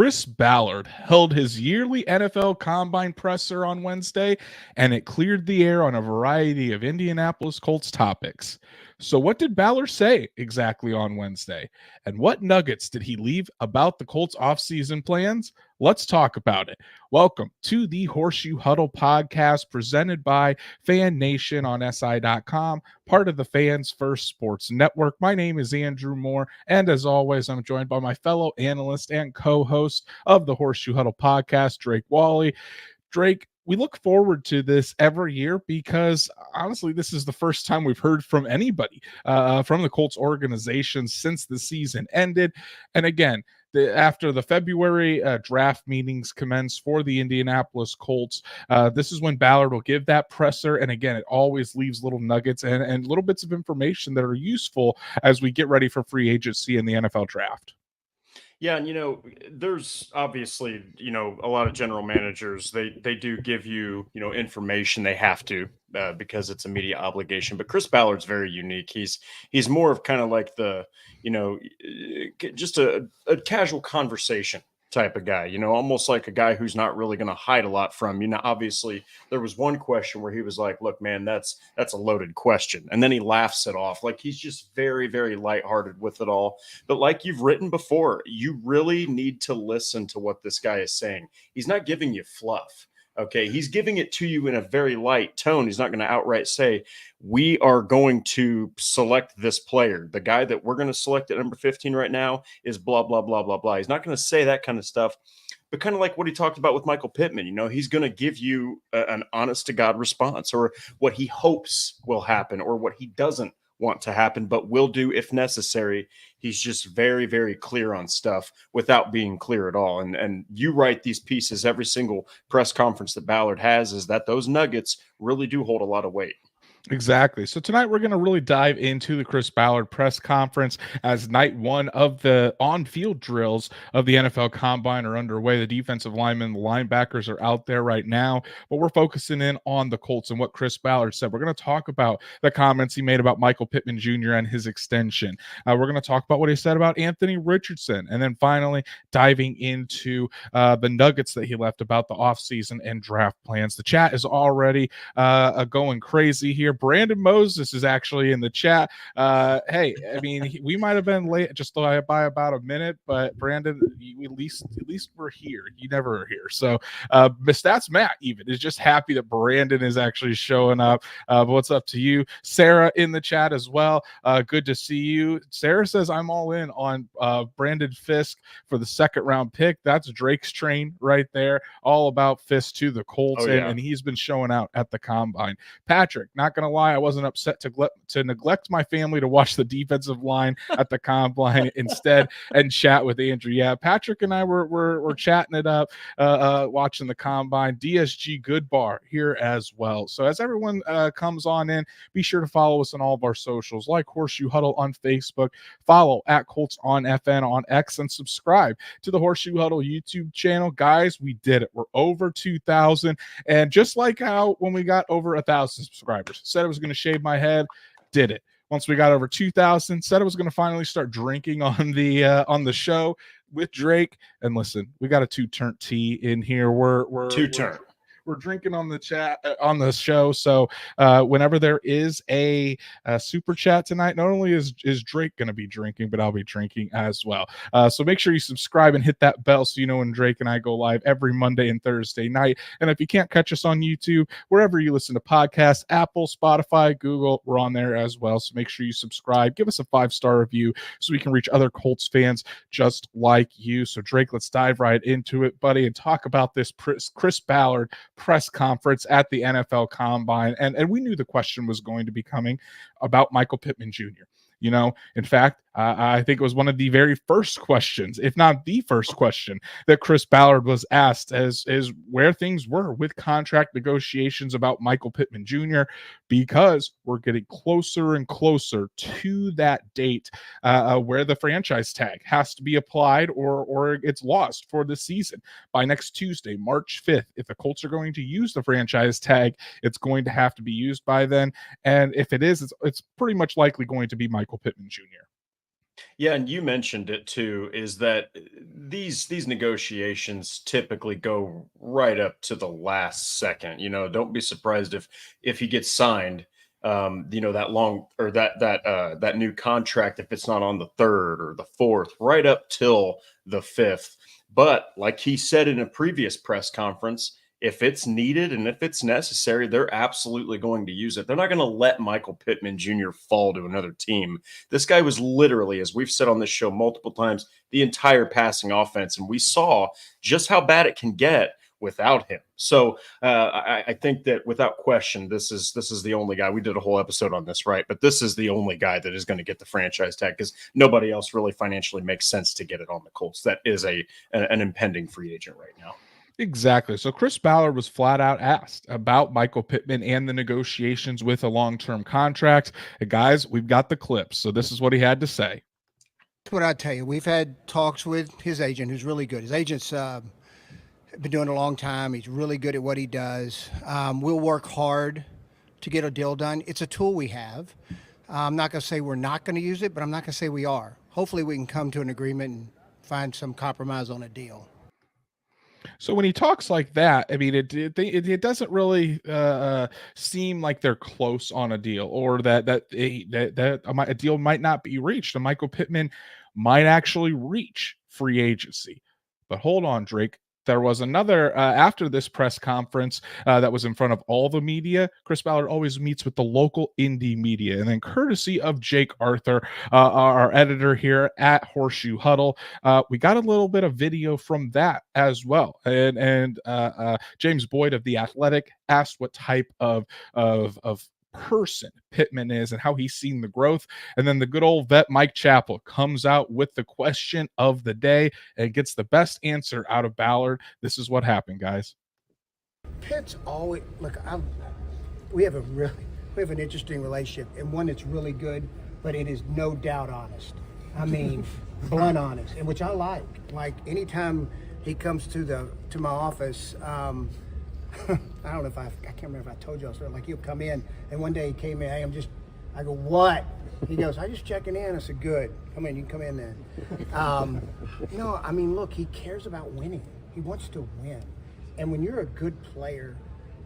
Chris Ballard held his yearly NFL Combine presser on Wednesday, and it cleared the air on a variety of Indianapolis Colts topics. So, what did Ballard say exactly on Wednesday? And what nuggets did he leave about the Colts offseason plans? Let's talk about it. Welcome to the Horseshoe Huddle Podcast presented by Fan Nation on SI.com, part of the Fans First Sports Network. My name is Andrew Moore, and as always, I'm joined by my fellow analyst and co-host of the Horseshoe Huddle Podcast, Drake Wally. Drake, we look forward to this every year because honestly, this is the first time we've heard from anybody from the Colts organization since the season ended. And again, after the February draft meetings commence for the Indianapolis Colts, this is when Ballard will give that presser. And again, it always leaves little nuggets and little bits of information that are useful as we get ready for free agency in the NFL draft. Yeah, and there's obviously, a lot of general managers, they do give you, information. They have to because it's a media obligation. But Chris Ballard's very unique. He's more of kind of like the, just a casual conversation type of guy, almost like a guy who's not really going to hide a lot from, obviously there was one question where he was like, look, man, that's a loaded question. And then he laughs it off. Like he's just very, very lighthearted with it all. But like you've written before, you really need to listen to what this guy is saying. He's not giving you fluff. Okay, he's giving it to you in a very light tone. He's not going to outright say, we are going to select this player. The guy that we're going to select at number 15 right now is blah, blah, blah, blah, blah. He's not going to say that kind of stuff, but kind of like what he talked about with Michael Pittman. He's going to give you an honest-to-God response or what he hopes will happen or what he doesn't want to happen, but will do if necessary. He's just very, very clear on stuff without being clear at all. And you write these pieces every single press conference that Ballard has is that those nuggets really do hold a lot of weight. Exactly. So tonight we're going to really dive into the Chris Ballard press conference as night one of the on-field drills of the NFL Combine are underway. The defensive linemen, the linebackers are out there right now, but we're focusing in on the Colts and what Chris Ballard said. We're going to talk about the comments he made about Michael Pittman Jr. and his extension. We're going to talk about what he said about Anthony Richardson, and then finally diving into the nuggets that he left about the offseason and draft plans. The chat is already going crazy here. Brandon Moses is actually in the chat. Hey, I mean, we might have been late just by about a minute, but Brandon, at least we're here. You never are here. So Stats Matt even is just happy that Brandon is actually showing up. But what's up to you? Sarah in the chat as well. Good to see you. Sarah says, I'm all in on Brandon Fisk for the second round pick. That's Drake's train right there. All about Fisk to the Colts. Oh, yeah. And he's been showing out at the Combine. Patrick, not going to lie, I wasn't upset to neglect my family to watch the defensive line at the Combine instead and chat with Andrew. Yeah, Patrick and I were chatting it up, watching the Combine. DSG Goodbar here as well. So as everyone comes on in, be sure to follow us on all of our socials, like Horseshoe Huddle on Facebook, follow at Colts on FN on X, and subscribe to the Horseshoe Huddle YouTube channel. Guys, we did it. We're over 2,000, and just like how when we got over 1,000 subscribers, said I was going to shave my head, did it. Once we got over 2,000, said I was going to finally start drinking on the show with Drake. And listen, we got a two-turn tea in here. We're two-turn. We're drinking on the chat on the show. So whenever there is a super chat tonight, not only is Drake going to be drinking, but I'll be drinking as well. So make sure you subscribe and hit that bell so you know when Drake and I go live every Monday and Thursday night. And if you can't catch us on YouTube, wherever you listen to podcasts, Apple, Spotify, Google, we're on there as well. So make sure you subscribe, give us a 5-star review so we can reach other Colts fans just like you. So Drake, let's dive right into it, buddy, and talk about this Chris Ballard press conference at the NFL Combine. And we knew the question was going to be coming about Michael Pittman Jr. In fact, I think it was one of the very first questions, if not the first question, that Chris Ballard was asked as where things were with contract negotiations about Michael Pittman Jr., because we're getting closer and closer to that date where the franchise tag has to be applied or it's lost for the season by next Tuesday, March 5th. If the Colts are going to use the franchise tag, it's going to have to be used by then. And if it is, it's pretty much likely going to be Michael Pittman Jr. Yeah, and you mentioned it too, is that these negotiations typically go right up to the last second. Don't be surprised if he gets signed, that long or that new contract, if it's not on the third or the fourth, right up till the fifth. But like he said in a previous press conference, if it's needed and if it's necessary, they're absolutely going to use it. They're not going to let Michael Pittman Jr. fall to another team. This guy was literally, as we've said on this show multiple times, the entire passing offense. And we saw just how bad it can get without him. So I think that without question, this is the only guy. We did a whole episode on this, right? But this is the only guy that is going to get the franchise tag because nobody else really financially makes sense to get it on the Colts. That is an impending free agent right now. Exactly. So Chris Ballard was flat out asked about Michael Pittman and the negotiations with a long-term contract. And guys, we've got the clips. So this is what he had to say. What I tell you, we've had talks with his agent, who's really good. His agent's been doing it a long time. He's really good at what he does. We'll work hard to get a deal done. It's a tool we have. I'm not going to say we're not going to use it, but I'm not going to say we are. Hopefully we can come to an agreement and find some compromise on a deal. So when he talks like that, I mean, it doesn't really seem like they're close on a deal, or that a deal might not be reached. And Michael Pittman might actually reach free agency. But hold on, Drake. There was another after this press conference that was in front of all the media. Chris Ballard always meets with the local indie media, and then courtesy of Jake Arthur, our editor here at Horseshoe Huddle, we got a little bit of video from that as well. And James Boyd of The Athletic asked what type of person Pittman is and how he's seen the growth. And then the good old vet Mike Chappell comes out with the question of the day and gets the best answer out of Ballard. This is what happened, guys. Pitt's always we have an interesting relationship, and one that's really good, but it is no doubt honest. I mean, blunt honest, and which I like. Like anytime he comes to my office, I don't know if I can't remember if I told you all, like he'll come in, and one day he came in, hey, I go, what? He goes, I just checking in. I said, good. Come in, you can come in then. I mean, look, he cares about winning. He wants to win. And when you're a good player,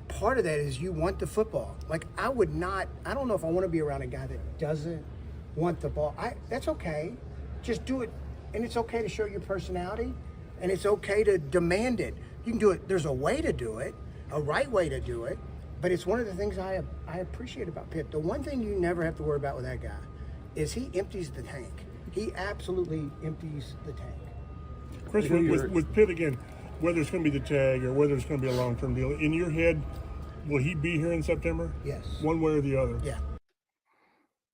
part of that is you want the football. Like I don't know if I want to be around a guy that doesn't want the ball. That's okay. Just do it. And it's okay to show your personality, and it's okay to demand it. You can do it. There's a way to do it, a right way to do it, but it's one of the things I appreciate about Pitt. The one thing you never have to worry about with that guy is he empties the tank. He absolutely empties the tank. Chris, with Pitt again, whether it's going to be the tag or whether it's going to be a long-term deal, in your head, will he be here in September? Yes. One way or the other? Yeah.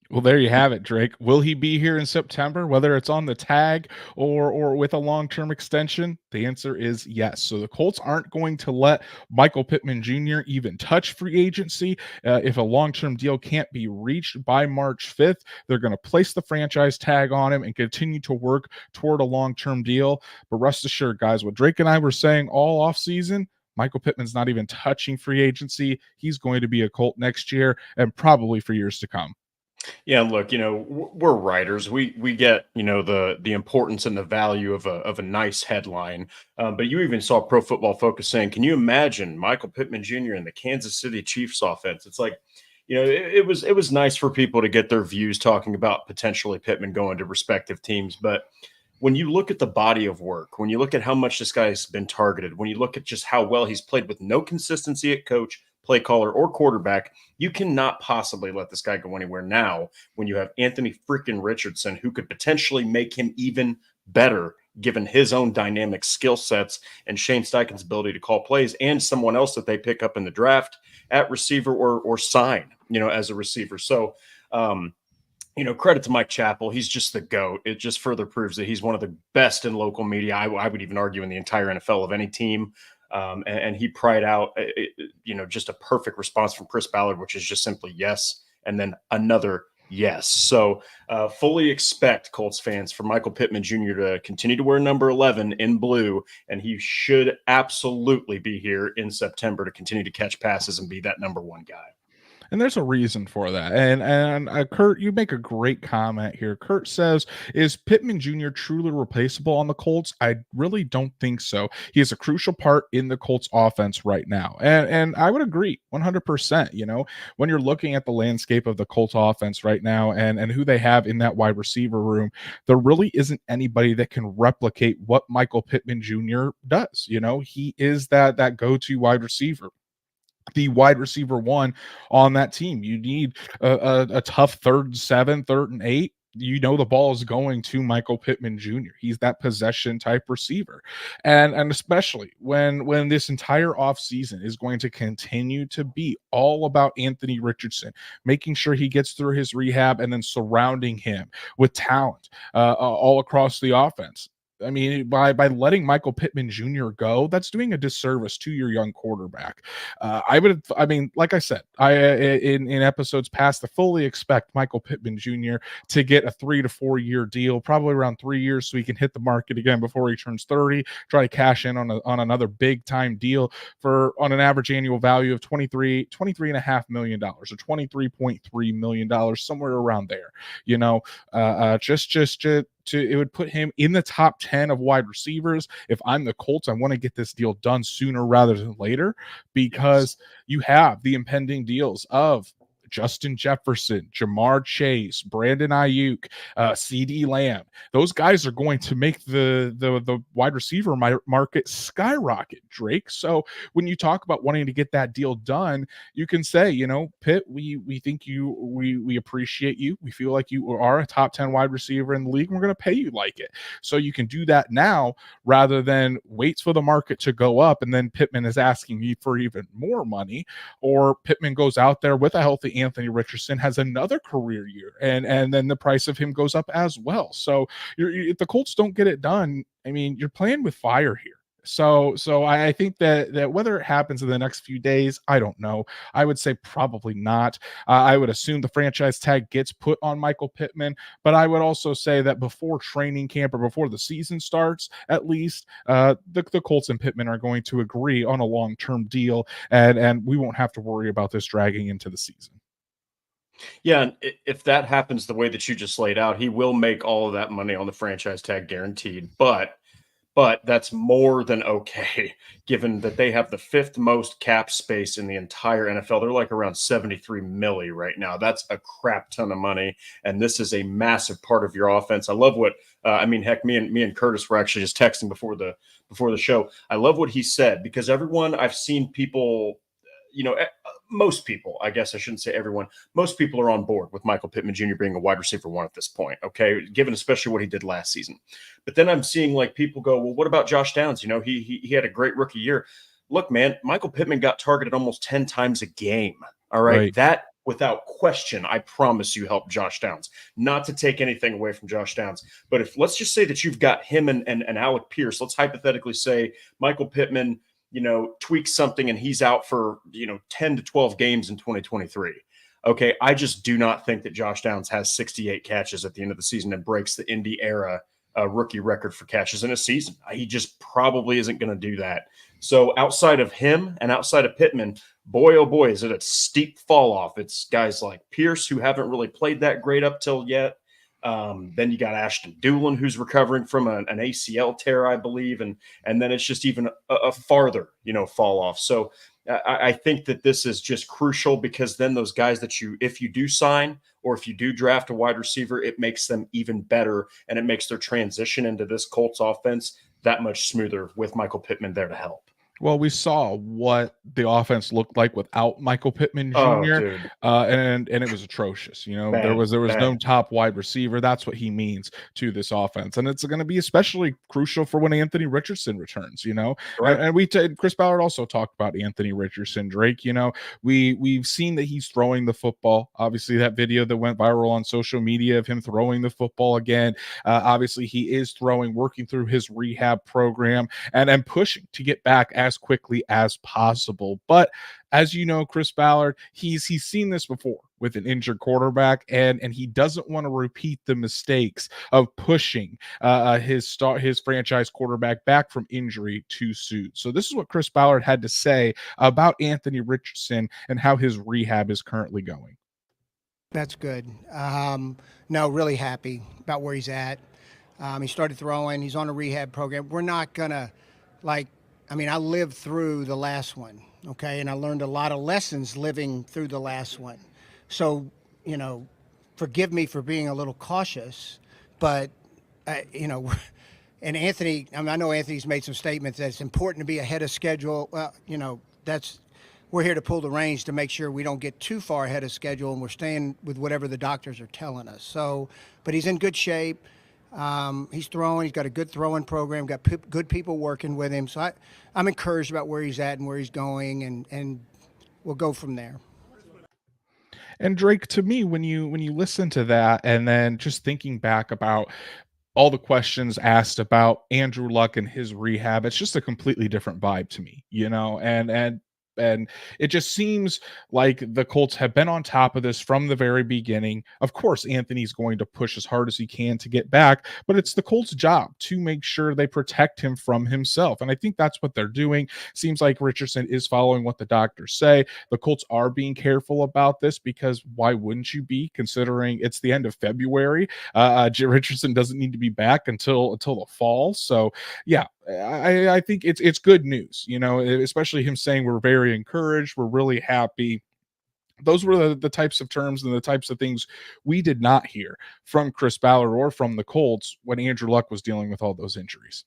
Well, there you have it, Drake. Will he be here in September, whether it's on the tag or with a long-term extension? The answer is yes. So the Colts aren't going to let Michael Pittman Jr. even touch free agency. If a long-term deal can't be reached by March 5th, they're going to place the franchise tag on him and continue to work toward a long-term deal. But rest assured, guys, what Drake and I were saying all offseason, Michael Pittman's not even touching free agency. He's going to be a Colt next year and probably for years to come. Yeah, and look, we're writers. We get, the importance and the value of a nice headline. But you even saw Pro Football Focus saying, can you imagine Michael Pittman Jr. in the Kansas City Chiefs offense? It's like, it was nice for people to get their views talking about potentially Pittman going to respective teams. But when you look at the body of work, when you look at how much this guy's been targeted, when you look at just how well he's played with no consistency at coach, play caller, or quarterback, you cannot possibly let this guy go anywhere now when you have Anthony freaking Richardson, who could potentially make him even better given his own dynamic skill sets and Shane Steichen's ability to call plays, and someone else that they pick up in the draft at receiver or sign, as a receiver. So, credit to Mike Chappell. He's just the GOAT. It just further proves that he's one of the best in local media. I would even argue in the entire NFL of any team. And he pried out, just a perfect response from Chris Ballard, which is just simply yes, and then another yes. So fully expect, Colts fans, for Michael Pittman Jr. to continue to wear number 11 in blue, and he should absolutely be here in September to continue to catch passes and be that number one guy. And there's a reason for that. And Kurt, you make a great comment here. Kurt says, is Pittman Jr. truly replaceable on the Colts? I really don't think so. He is a crucial part in the Colts offense right now. And I would agree 100%. You know, when you're looking at the landscape of the Colts offense right now and who they have in that wide receiver room, there really isn't anybody that can replicate what Michael Pittman Jr. does. You know, he is that go-to wide receiver, the wide receiver one on that team. You need a tough 3rd and 7, 3rd and 8. You know the ball is going to Michael Pittman Jr. He's that possession type receiver. And especially when this entire offseason is going to continue to be all about Anthony Richardson, making sure he gets through his rehab and then surrounding him with talent all across the offense. I mean, by letting Michael Pittman Jr. go, that's doing a disservice to your young quarterback. Like I said, in episodes past, I fully expect Michael Pittman Jr. to get a 3 to 4 year deal, probably around 3 years, so he can hit the market again before he turns 30. Try to cash in on another big time deal on an average annual value of $23.5 million or $23.3 million, somewhere around there. You know, it would put him in the top 10 of wide receivers. If I'm the Colts, I want to get this deal done sooner rather than later, because you have the impending deals of Justin Jefferson, Jamar Chase, Brandon Ayuk, CD Lamb. Those guys are going to make the wide receiver market skyrocket, Drake. So when you talk about wanting to get that deal done, you can say, you know, Pitt, we think we appreciate you. We feel like you are a top 10 wide receiver in the league. And we're going to pay you like it. So you can do that now rather than wait for the market to go up and then Pittman is asking you for even more money, or Pittman goes out there with a healthy Anthony Richardson, has another career year, and then the price of him goes up as well. So if the Colts don't get it done, I mean, you're playing with fire here. So I think that whether it happens in the next few days, I don't know. I would say probably not. I would assume the franchise tag gets put on Michael Pittman, but I would also say that before training camp or before the season starts, at least the Colts and Pittman are going to agree on a long-term deal, and we won't have to worry about this dragging into the season. Yeah, and if that happens the way that you just laid out, he will make all of that money on the franchise tag guaranteed. But that's more than okay, given that they have the 5th most cap space in the entire NFL. They're like around 73 milli right now. That's a crap ton of money, and this is a massive part of your offense. I love what heck, me and Curtis were actually just texting before the show. I love what he said, because everyone I've seen people, you know, most people, I guess I shouldn't say everyone, most people are on board with Michael Pittman Jr. being a wide receiver one at this point, okay, given especially what he did last season. But then I'm seeing like people go, well, what about Josh Downs? You know, he had a great rookie year. Look, man, Michael Pittman got targeted almost 10 times a game, all right? That, without question, I promise you, helped Josh Downs. Not to take anything away from Josh Downs, but if let's just say that you've got him and Alec Pierce, let's hypothetically say Michael Pittman, you know, tweaks something and he's out for, 10 to 12 games in 2023. Okay, I just do not think that Josh Downs has 68 catches at the end of the season and breaks the Indy era rookie record for catches in a season. He just probably isn't going to do that. So outside of him and outside of Pittman, boy, oh boy, is it a steep fall off. It's guys like Pierce who haven't really played that great up till yet. Then you got Ashton Doolin, who's recovering from an ACL tear, I believe. And then it's just even a farther, fall off. So I think that this is just crucial, because then those guys that if you do sign or if you do draft a wide receiver, it makes them even better, and it makes their transition into this Colts offense that much smoother with Michael Pittman there to help. Well, we saw what the offense looked like without Michael Pittman Jr. And it was atrocious. There was no top wide receiver. That's what he means to this offense, and it's going to be especially crucial for when Anthony Richardson returns. Right. And Chris Ballard also talked about Anthony Richardson. Drake, we've seen that he's throwing the football. Obviously, that video that went viral on social media of him throwing the football again. Obviously, he is working through his rehab program and pushing to get back as quickly as possible. But as you know, Chris Ballard, he's seen this before with an injured quarterback, and he doesn't want to repeat the mistakes of pushing his franchise quarterback back from injury too soon. So this is what Chris Ballard had to say about Anthony Richardson and how his rehab is currently going. That's good. No, really happy about where he's at. He started throwing. He's on a rehab program. We're not going to, I lived through the last one, okay? And I learned a lot of lessons living through the last one. So, forgive me for being a little cautious, but, and Anthony, I know Anthony's made some statements that it's important to be ahead of schedule. Well, we're here to pull the reins to make sure we don't get too far ahead of schedule and we're staying with whatever the doctors are telling us. So, but he's in good shape. He's throwing. He's got a good throwing program, got good people working with him. So I'm encouraged about where he's at and where he's going, and we'll go from there. And Drake, to me, when you listen to that, and then just thinking back about all the questions asked about Andrew Luck and his rehab, it's just a completely different vibe to me, and it just seems like the Colts have been on top of this from the very beginning. Of course, Anthony's going to push as hard as he can to get back, but it's the Colts' job to make sure they protect him from himself. And I think that's what they're doing. Seems like Richardson is following what the doctors say. The Colts are being careful about this because why wouldn't you be, considering it's the end of February? Richardson doesn't need to be back until the fall. So yeah, I think it's good news, especially him saying we're very encouraged, we're really happy. Those were the types of terms and the types of things we did not hear from Chris Ballard or from the Colts when Andrew Luck was dealing with all those injuries.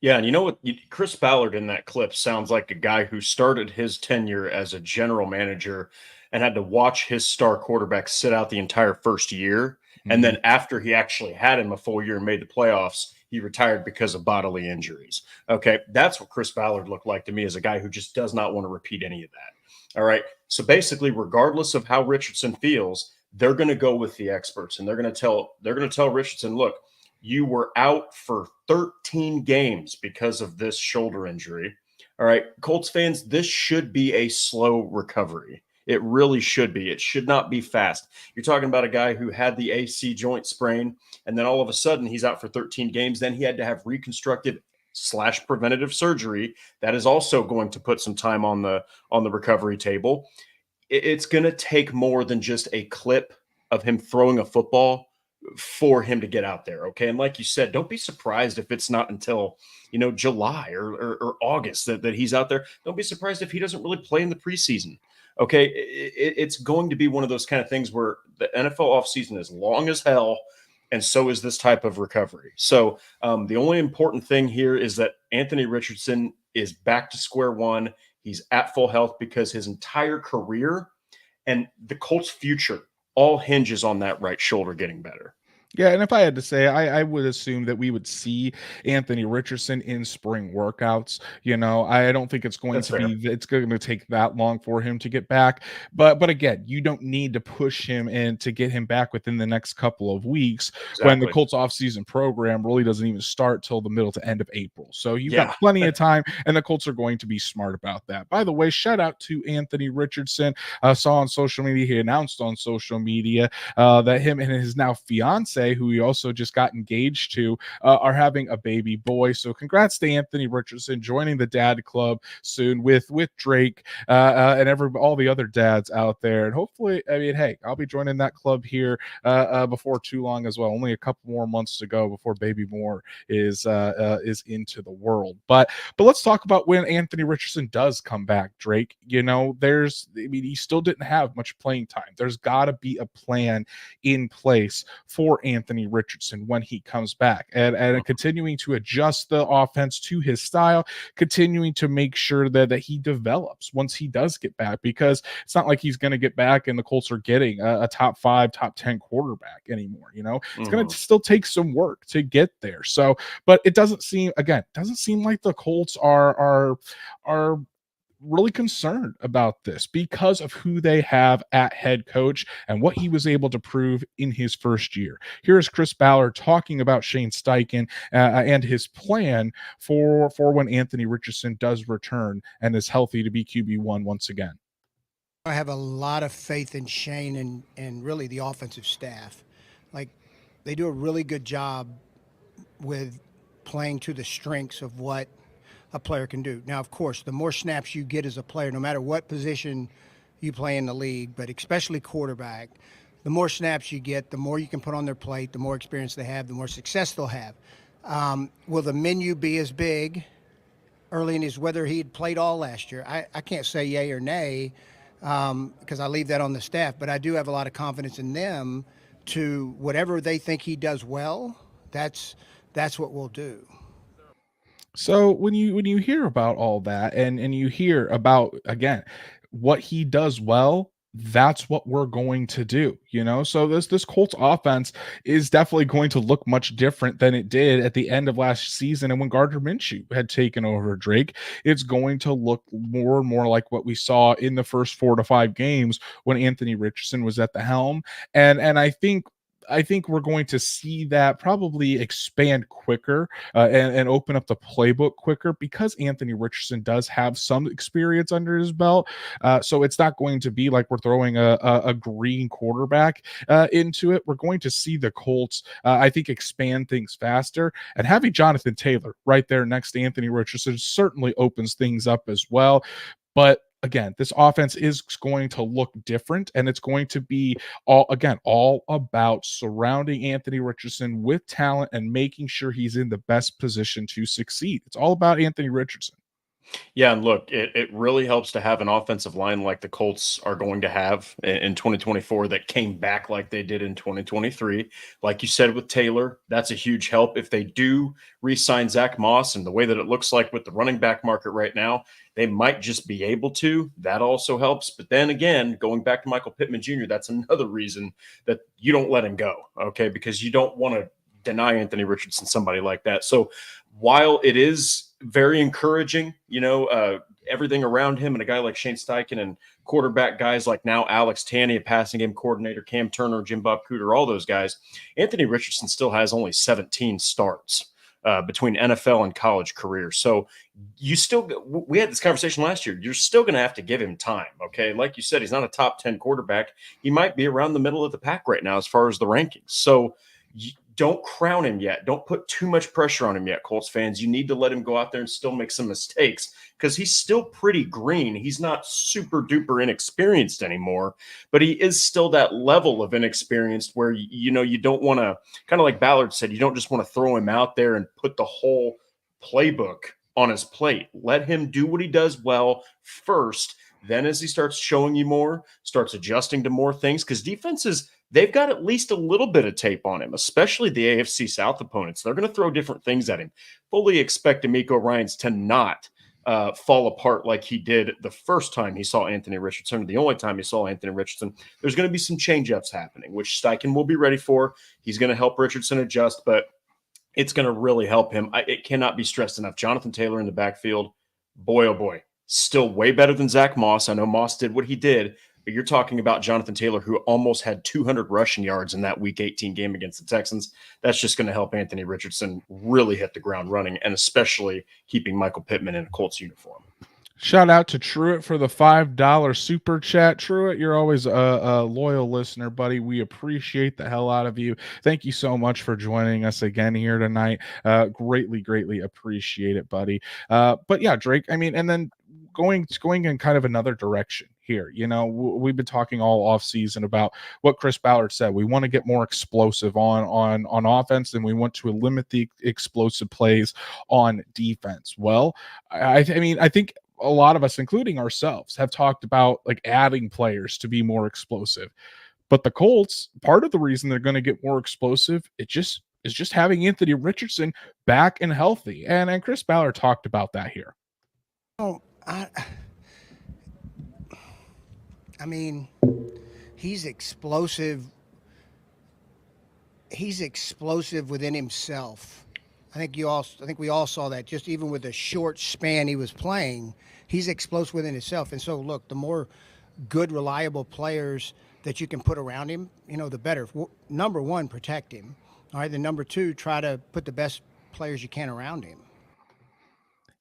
Yeah, and you know what? Chris Ballard in that clip sounds like a guy who started his tenure as a general manager and had to watch his star quarterback sit out the entire first year. Mm-hmm. And then after he actually had him a full year and made the playoffs, he retired because of bodily injuries. Okay, that's what Chris Ballard looked like to me, as a guy who just does not want to repeat any of that. All right, so basically, regardless of how Richardson feels, they're going to go with the experts, and they're going to tell Richardson, look, you were out for 13 games because of this shoulder injury. All right, Colts fans, this should be a slow recovery. It really should be. It should not be fast. You're talking about a guy who had the AC joint sprain, and then all of a sudden he's out for 13 games. Then he had to have reconstructive / preventative surgery. That is also going to put some time on the recovery table. It's going to take more than just a clip of him throwing a football for him to get out there. Okay. And like you said, don't be surprised if it's not until, July or August that he's out there. Don't be surprised if he doesn't really play in the preseason. Okay, it's going to be one of those kind of things where the NFL offseason is long as hell, and so is this type of recovery. So the only important thing here is that Anthony Richardson is back to square one. He's at full health because his entire career and the Colts' future all hinges on that right shoulder getting better. Yeah, and if I had to say, I would assume that we would see Anthony Richardson in spring workouts. I don't think it's going it's going to take that long for him to get back. But again, you don't need to push him in to get him back within the next couple of weeks when the Colts offseason program really doesn't even start till the middle to end of April. So you've got plenty of time, and the Colts are going to be smart about that. By the way, shout out to Anthony Richardson. Saw on social media, he announced on social media that him and his now fiance, who he also just got engaged to, are having a baby boy. So congrats to Anthony Richardson joining the dad club soon with Drake and all the other dads out there. And hopefully, hey, I'll be joining that club here before too long as well. Only a couple more months to go before baby Moore is into the world. But let's talk about when Anthony Richardson does come back, Drake. He still didn't have much playing time. There's got to be a plan in place for Anthony Richardson when he comes back, and continuing to adjust the offense to his style, continuing to make sure that he develops once he does get back, because it's not like he's going to get back and the Colts are getting a top 5, top 10 quarterback anymore. It's going to still take some work to get there. So, but it doesn't seem like the Colts are really concerned about this because of who they have at head coach and what he was able to prove in his first year. Here's Chris Ballard talking about Shane Steichen and his plan for when Anthony Richardson does return and is healthy to be QB1 once again. I have a lot of faith in Shane and really the offensive staff. Like, they do a really good job with playing to the strengths of what a player can do. Now, of course, the more snaps you get as a player, no matter what position you play in the league, but especially quarterback, the more snaps you get, the more you can put on their plate, the more experience they have, the more success they'll have. Will the menu be as big early in his, whether he had played all last year? I can't say yay or nay, because I leave that on the staff, but I do have a lot of confidence in them to whatever they think he does well, that's what we'll do. So when you hear about all that and you hear about, again, what he does well, that's what we're going to do, so this Colts offense is definitely going to look much different than it did at the end of last season. And when Gardner Minshew had taken over Drake, it's going to look more and more like what we saw in the first 4 to 5 games when Anthony Richardson was at the helm. And I think we're going to see that probably expand quicker and open up the playbook quicker because Anthony Richardson does have some experience under his belt. So it's not going to be like we're throwing a green quarterback into it. We're going to see the Colts, I think, expand things faster. And having Jonathan Taylor right there next to Anthony Richardson certainly opens things up as well. But again, this offense is going to look different, and it's going to be all about surrounding Anthony Richardson with talent and making sure he's in the best position to succeed. It's all about Anthony Richardson. Yeah, and look, it really helps to have an offensive line like the Colts are going to have in 2024 that came back like they did in 2023. Like you said with Taylor, that's a huge help. If they do re-sign Zach Moss and the way that it looks like with the running back market right now, they might just be able to. That also helps. But then again, going back to Michael Pittman Jr., that's another reason that you don't let him go, okay? Because you don't want to deny Anthony Richardson somebody like that. So while it is very encouraging, everything around him and a guy like Shane Steichen and quarterback guys like now Alex Tanney, a passing game coordinator, Cam Turner, Jim Bob Cooter, all those guys, Anthony Richardson still has only 17 starts between NFL and college careers. So we had this conversation last year. You're still going to have to give him time. Okay. Like you said, he's not a top 10 quarterback. He might be around the middle of the pack right now as far as the rankings. So don't crown him yet. Don't put too much pressure on him yet, Colts fans. You need to let him go out there and still make some mistakes because he's still pretty green. He's not super duper inexperienced anymore, but he is still that level of inexperienced where, you don't want to, kind of like Ballard said, you don't just want to throw him out there and put the whole playbook on his plate. Let him do what he does well first. Then as he starts showing you more, starts adjusting to more things, because defenses, they've got at least a little bit of tape on him, especially the AFC South opponents. They're going to throw different things at him. Fully expect D'Amico Ryans to not fall apart like he did the first time he saw Anthony Richardson, or the only time he saw Anthony Richardson. There's going to be some change-ups happening, which Steichen will be ready for. He's going to help Richardson adjust, but it's going to really help him. It cannot be stressed enough. Jonathan Taylor in the backfield, boy, oh boy, still way better than Zach Moss. I know Moss did what he did, but you're talking about Jonathan Taylor, who almost had 200 rushing yards in that Week 18 game against the Texans. That's just going to help Anthony Richardson really hit the ground running, and especially keeping Michael Pittman in a Colts uniform. Shout out to Truitt for the $5 super chat. Truitt, you're always a loyal listener, buddy. We appreciate the hell out of you. Thank you so much for joining us again here tonight. Greatly appreciate it, buddy. But yeah, Drake, and then going in kind of another direction here. We've been talking all off season about what Chris Ballard said. We want to get more explosive on offense, and we want to limit the explosive plays on defense. Well, I think a lot of us, including ourselves, have talked about like adding players to be more explosive. But the Colts, part of the reason they're going to get more explosive, is just having Anthony Richardson back and healthy. And Chris Ballard talked about that here. Oh, he's explosive. He's explosive within himself. I think we all saw that. Just even with the short span he was playing, he's explosive within himself. And so, look, the more good, reliable players that you can put around him, the better. Number one, protect him. All right. Then number two, try to put the best players you can around him.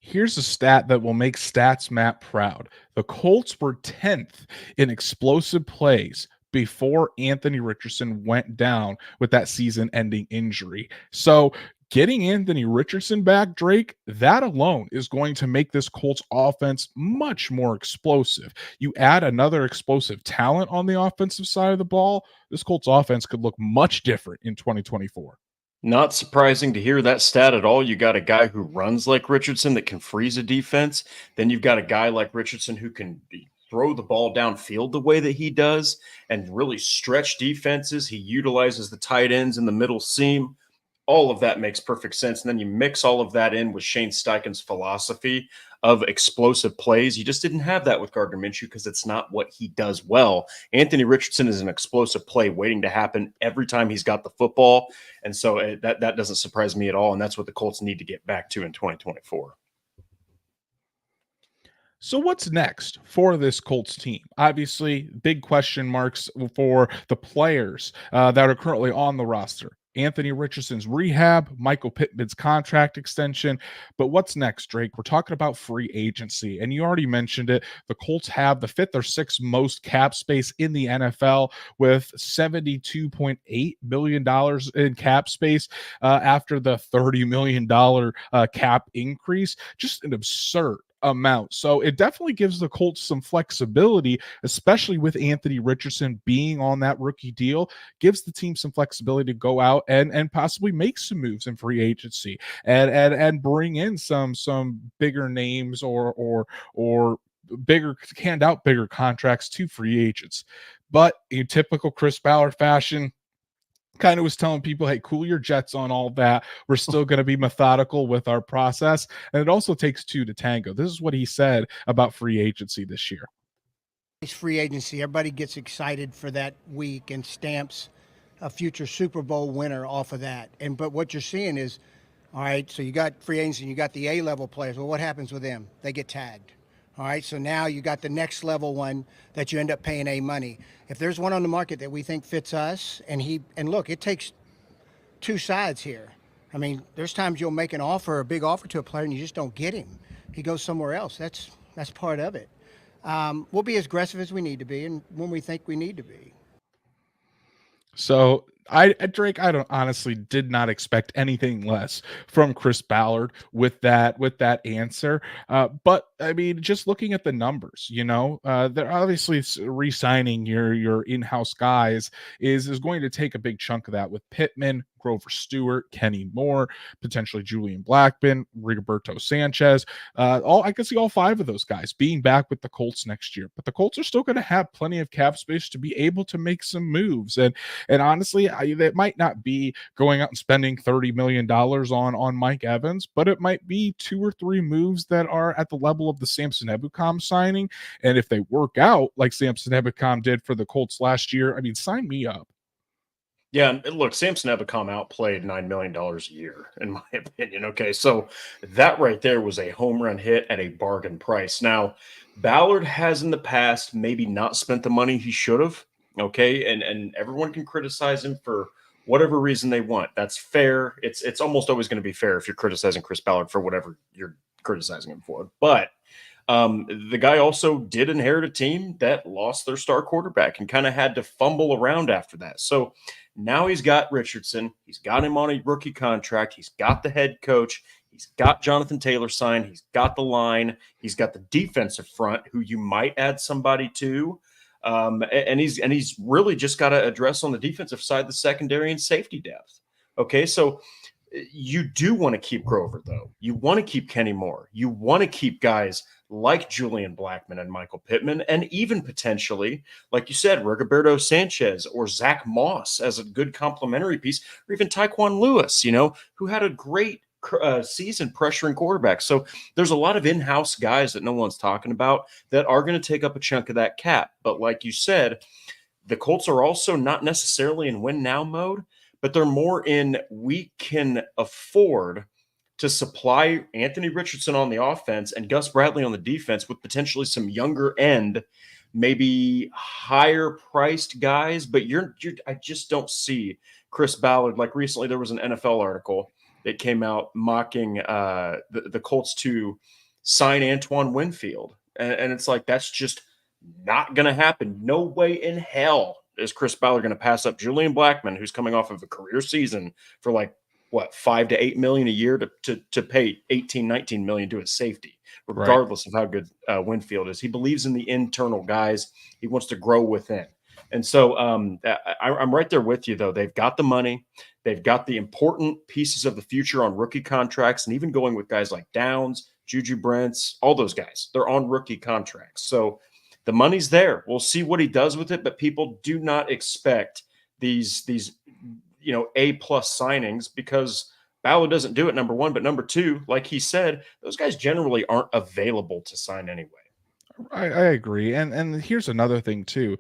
Here's a stat that will make Stats Matt proud. The Colts were 10th in explosive plays before Anthony Richardson went down with that season-ending injury. So getting Anthony Richardson back, Drake, that alone is going to make this Colts offense much more explosive. You add another explosive talent on the offensive side of the ball, this Colts offense could look much different in 2024. Not surprising to hear that stat at all. You got a guy who runs like Richardson that can freeze a defense. Then you've got a guy like Richardson who can throw the ball downfield the way that he does and really stretch defenses. He utilizes the tight ends in the middle seam. All of that makes perfect sense. And then you mix all of that in with Shane Steichen's philosophy of explosive plays. You just didn't have that with Gardner Minshew because it's not what he does well. Anthony Richardson is an explosive play waiting to happen every time he's got the football. And so that doesn't surprise me at all. And that's what the Colts need to get back to in 2024. So what's next for this Colts team? Obviously, big question marks for the players that are currently on the roster. Anthony Richardson's rehab, Michael Pittman's contract extension. But what's next, Drake? We're talking about free agency. And you already mentioned it. The Colts have the 5th or 6th most cap space in the NFL with $72.8 million in cap space after the $30 million cap increase. Just an absurd amount. So it definitely gives the Colts some flexibility, especially with Anthony Richardson being on that rookie deal, gives the team some flexibility to go out and possibly make some moves in free agency and bring in some bigger names or bigger, hand out bigger contracts to free agents. But in typical Chris Ballard fashion, kind of was telling people, hey, cool your jets on all that. We're still going to be methodical with our process. And it also takes two to tango. This is what he said about free agency this year. Free agency, everybody gets excited for that week and stamps a future Super Bowl winner off of that. But what you're seeing is, all right, so you got free agency, you got the A-level players. Well, what happens with them? They get tagged. All right, so now you got the next level one that you end up paying A money. If there's one on the market that we think fits us, and look, it takes two sides here. I mean, there's times you'll make a big offer to a player, and you just don't get him. He goes somewhere else. That's part of it. We'll be as aggressive as we need to be, and when we think we need to be. So Drake, I honestly did not expect anything less from Chris Ballard with that answer. But I mean, just looking at the numbers, they're obviously re-signing your in-house guys is going to take a big chunk of that with Pittman, Grover Stewart, Kenny Moore, potentially Julian Blackmon, Rigoberto Sanchez. I can see all 5 of those guys being back with the Colts next year. But the Colts are still going to have plenty of cap space to be able to make some moves. And honestly, that might not be going out and spending $30 million on Mike Evans, but it might be 2 or 3 moves that are at the level of the Samson Ebukam signing. And if they work out like Samson Ebukam did for the Colts last year, I mean, sign me up. Yeah, and look, Samson Ebukam outplayed $9 million a year, in my opinion. Okay, so that right there was a home run hit at a bargain price. Now, Ballard has in the past maybe not spent the money he should have. Okay, and everyone can criticize him for whatever reason they want. That's fair. It's almost always going to be fair if you're criticizing Chris Ballard for whatever you're criticizing him for. But the guy also did inherit a team that lost their star quarterback and kind of had to fumble around after that. So now he's got Richardson. He's got him on a rookie contract. He's got the head coach. He's got Jonathan Taylor signed. He's got the line. He's got the defensive front who you might add somebody to. And he's really just got to address on the defensive side the secondary and safety depth. Okay, so you do want to keep Grover, though. You want to keep Kenny Moore. You want to keep guys like Julian Blackmon and Michael Pittman, and even potentially, like you said, Rigoberto Sanchez or Zach Moss as a good complementary piece, or even Tyquan Lewis, who had a great season pressuring quarterbacks. So there's a lot of in-house guys that no one's talking about that are going to take up a chunk of that cap. But like you said, the Colts are also not necessarily in win-now mode, but they're more in we can afford to supply Anthony Richardson on the offense and Gus Bradley on the defense with potentially some younger end, maybe higher priced guys. But I just don't see Chris Ballard. Like recently, there was an NFL article that came out mocking the Colts to sign Antoine Winfield. And it's like, that's just not going to happen. No way in hell is Chris Ballard going to pass up Julian Blackmon, who's coming off of a career season for like, what, $5 to $8 million a year to pay 18, 19 million to his safety, regardless of how good Winfield is. He believes in the internal guys. He wants to grow within. And so I'm right there with you, though. They've got the money. They've got the important pieces of the future on rookie contracts, and even going with guys like Downs, Juju Brents, all those guys. They're on rookie contracts. So the money's there. We'll see what he does with it, but people do not expect these A-plus signings, because Ballard doesn't do it, number one. But number two, like he said, those guys generally aren't available to sign anyway. I agree. And here's another thing too.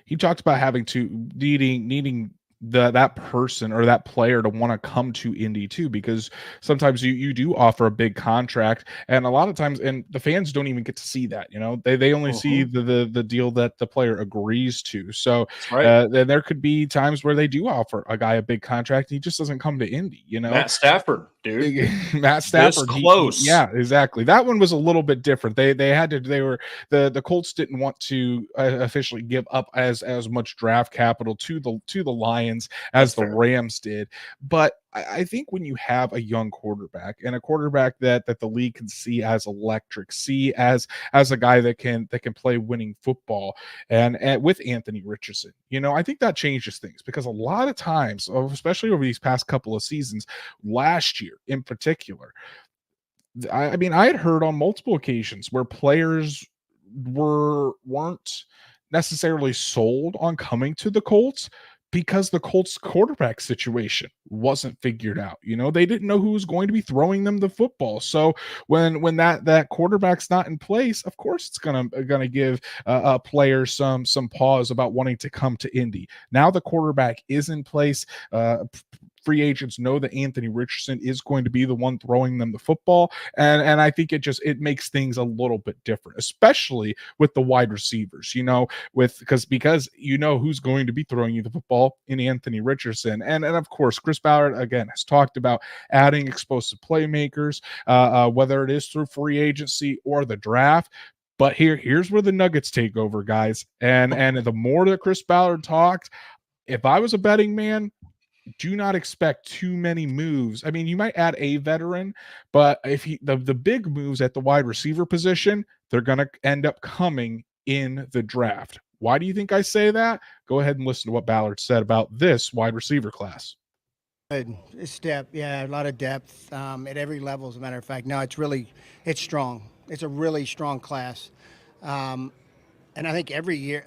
He talked about needing that person or that player to want to come to Indy too, because sometimes you do offer a big contract, and a lot of times, and the fans don't even get to see that, they only see the deal that the player agrees to. So then there could be times where they do offer a guy a big contract and he just doesn't come to Indy. Matt Stafford, dude. Matt Stafford, close. Yeah, exactly. That one was a little bit different. The Colts didn't want to officially give up as much draft capital to the Lions as the Rams did. But I think when you have a young quarterback, and a quarterback that the league can see as electric, see as a guy that can play winning football, and with Anthony Richardson, I think that changes things, because a lot of times, especially over these past couple of seasons, last year in particular, I had heard on multiple occasions where players weren't necessarily sold on coming to the Colts, because the Colts quarterback situation wasn't figured out. They didn't know who was going to be throwing them the football. So when that quarterback's not in place, of course it's gonna give a player some pause about wanting to come to Indy. Now the quarterback is in place. Free agents know that Anthony Richardson is going to be the one throwing them the football. And I think it makes things a little bit different, especially with the wide receivers, because who's going to be throwing you the football in Anthony Richardson. And of course, Chris Ballard, again, has talked about adding explosive playmakers, whether it is through free agency or the draft. But here's where the Nuggets take over, guys. And the more that Chris Ballard talked, if I was a betting man, do not expect too many moves. You might add a veteran, but if the big moves at the wide receiver position, they're going to end up coming in the draft. Why do you think I say that? Go ahead and listen to what Ballard said about this wide receiver class. It's depth, a lot of depth at every level. As a matter of fact, no, it's strong. It's a really strong class, and I think every year,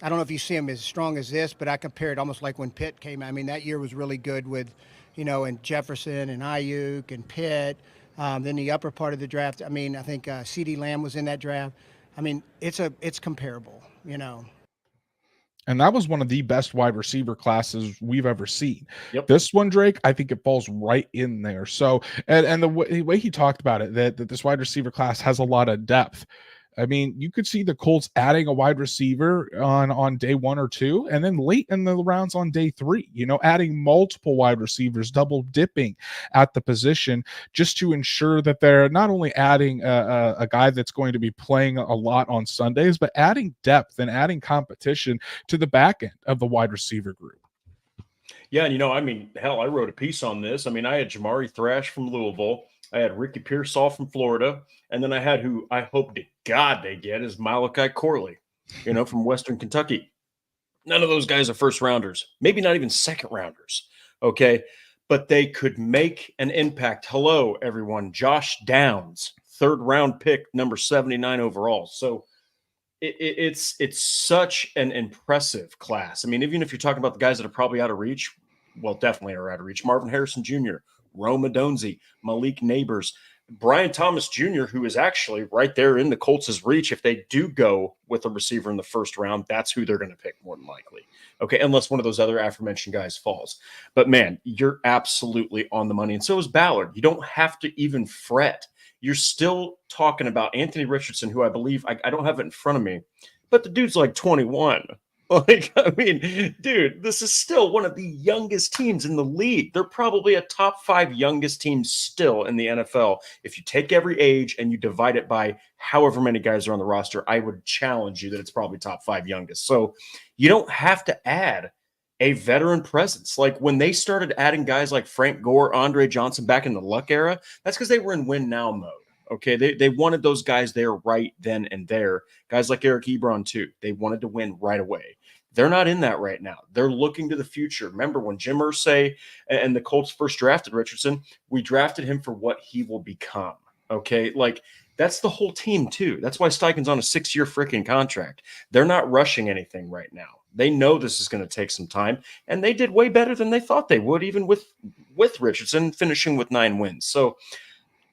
I don't know if you see him as strong as this, but I compare it almost like when Pitt came out. That year was really good with, and Jefferson and Ayuk and Pitt. Then the upper part of the draft, I think CeeDee Lamb was in that draft. It's comparable, And that was one of the best wide receiver classes we've ever seen. Yep. This one, Drake, I think it falls right in there. So, and the way he talked about it, that this wide receiver class has a lot of depth. You could see the Colts adding a wide receiver on day 1 or 2, and then late in the rounds on day 3, adding multiple wide receivers, double dipping at the position, just to ensure that they're not only adding a guy that's going to be playing a lot on Sundays, but adding depth and adding competition to the back end of the wide receiver group. Yeah, hell, I wrote a piece on this. I had Jamari Thrash from Louisville. I had Ricky Pearsall from Florida. And then I had, who I hope to God they get, is Malachi Corley, from Western Kentucky. None of those guys are first rounders, maybe not even second rounders. Okay. But they could make an impact. Hello, everyone. Josh Downs, 3rd round pick, number 79 overall. So it's such an impressive class. Even if you're talking about the guys that are probably out of reach, well, definitely are out of reach. Marvin Harrison Jr., Rome Odunze, Malik Neighbors, Brian Thomas Jr., who is actually right there in the Colts' reach. If they do go with a receiver in the 1st round, that's who they're going to pick more than likely. Okay, unless one of those other aforementioned guys falls. But, man, you're absolutely on the money. And so is Ballard. You don't have to even fret. You're still talking about Anthony Richardson, who I believe – I don't have it in front of me, but the dude's like 21. Like, I mean, dude, this is still one of the youngest teams in the league. They're probably a top 5 youngest team still in the NFL. If you take every age and you divide it by however many guys are on the roster, I would challenge you that it's probably top 5 youngest. So you don't have to add a veteran presence. Like when they started adding guys like Frank Gore, Andre Johnson back in the Luck era, that's because they were in win now mode. Okay, they wanted those guys there right then and there. Guys like Eric Ebron too. They wanted to win right away. They're not in that right now. They're looking to the future. Remember when Jim Irsay and the Colts first drafted Richardson, we drafted him for what he will become. Okay, like that's the whole team too. That's why Steichen's on a 6-year freaking contract. They're not rushing anything right now. They know this is going to take some time, and they did way better than they thought they would, even with Richardson finishing with 9 wins. So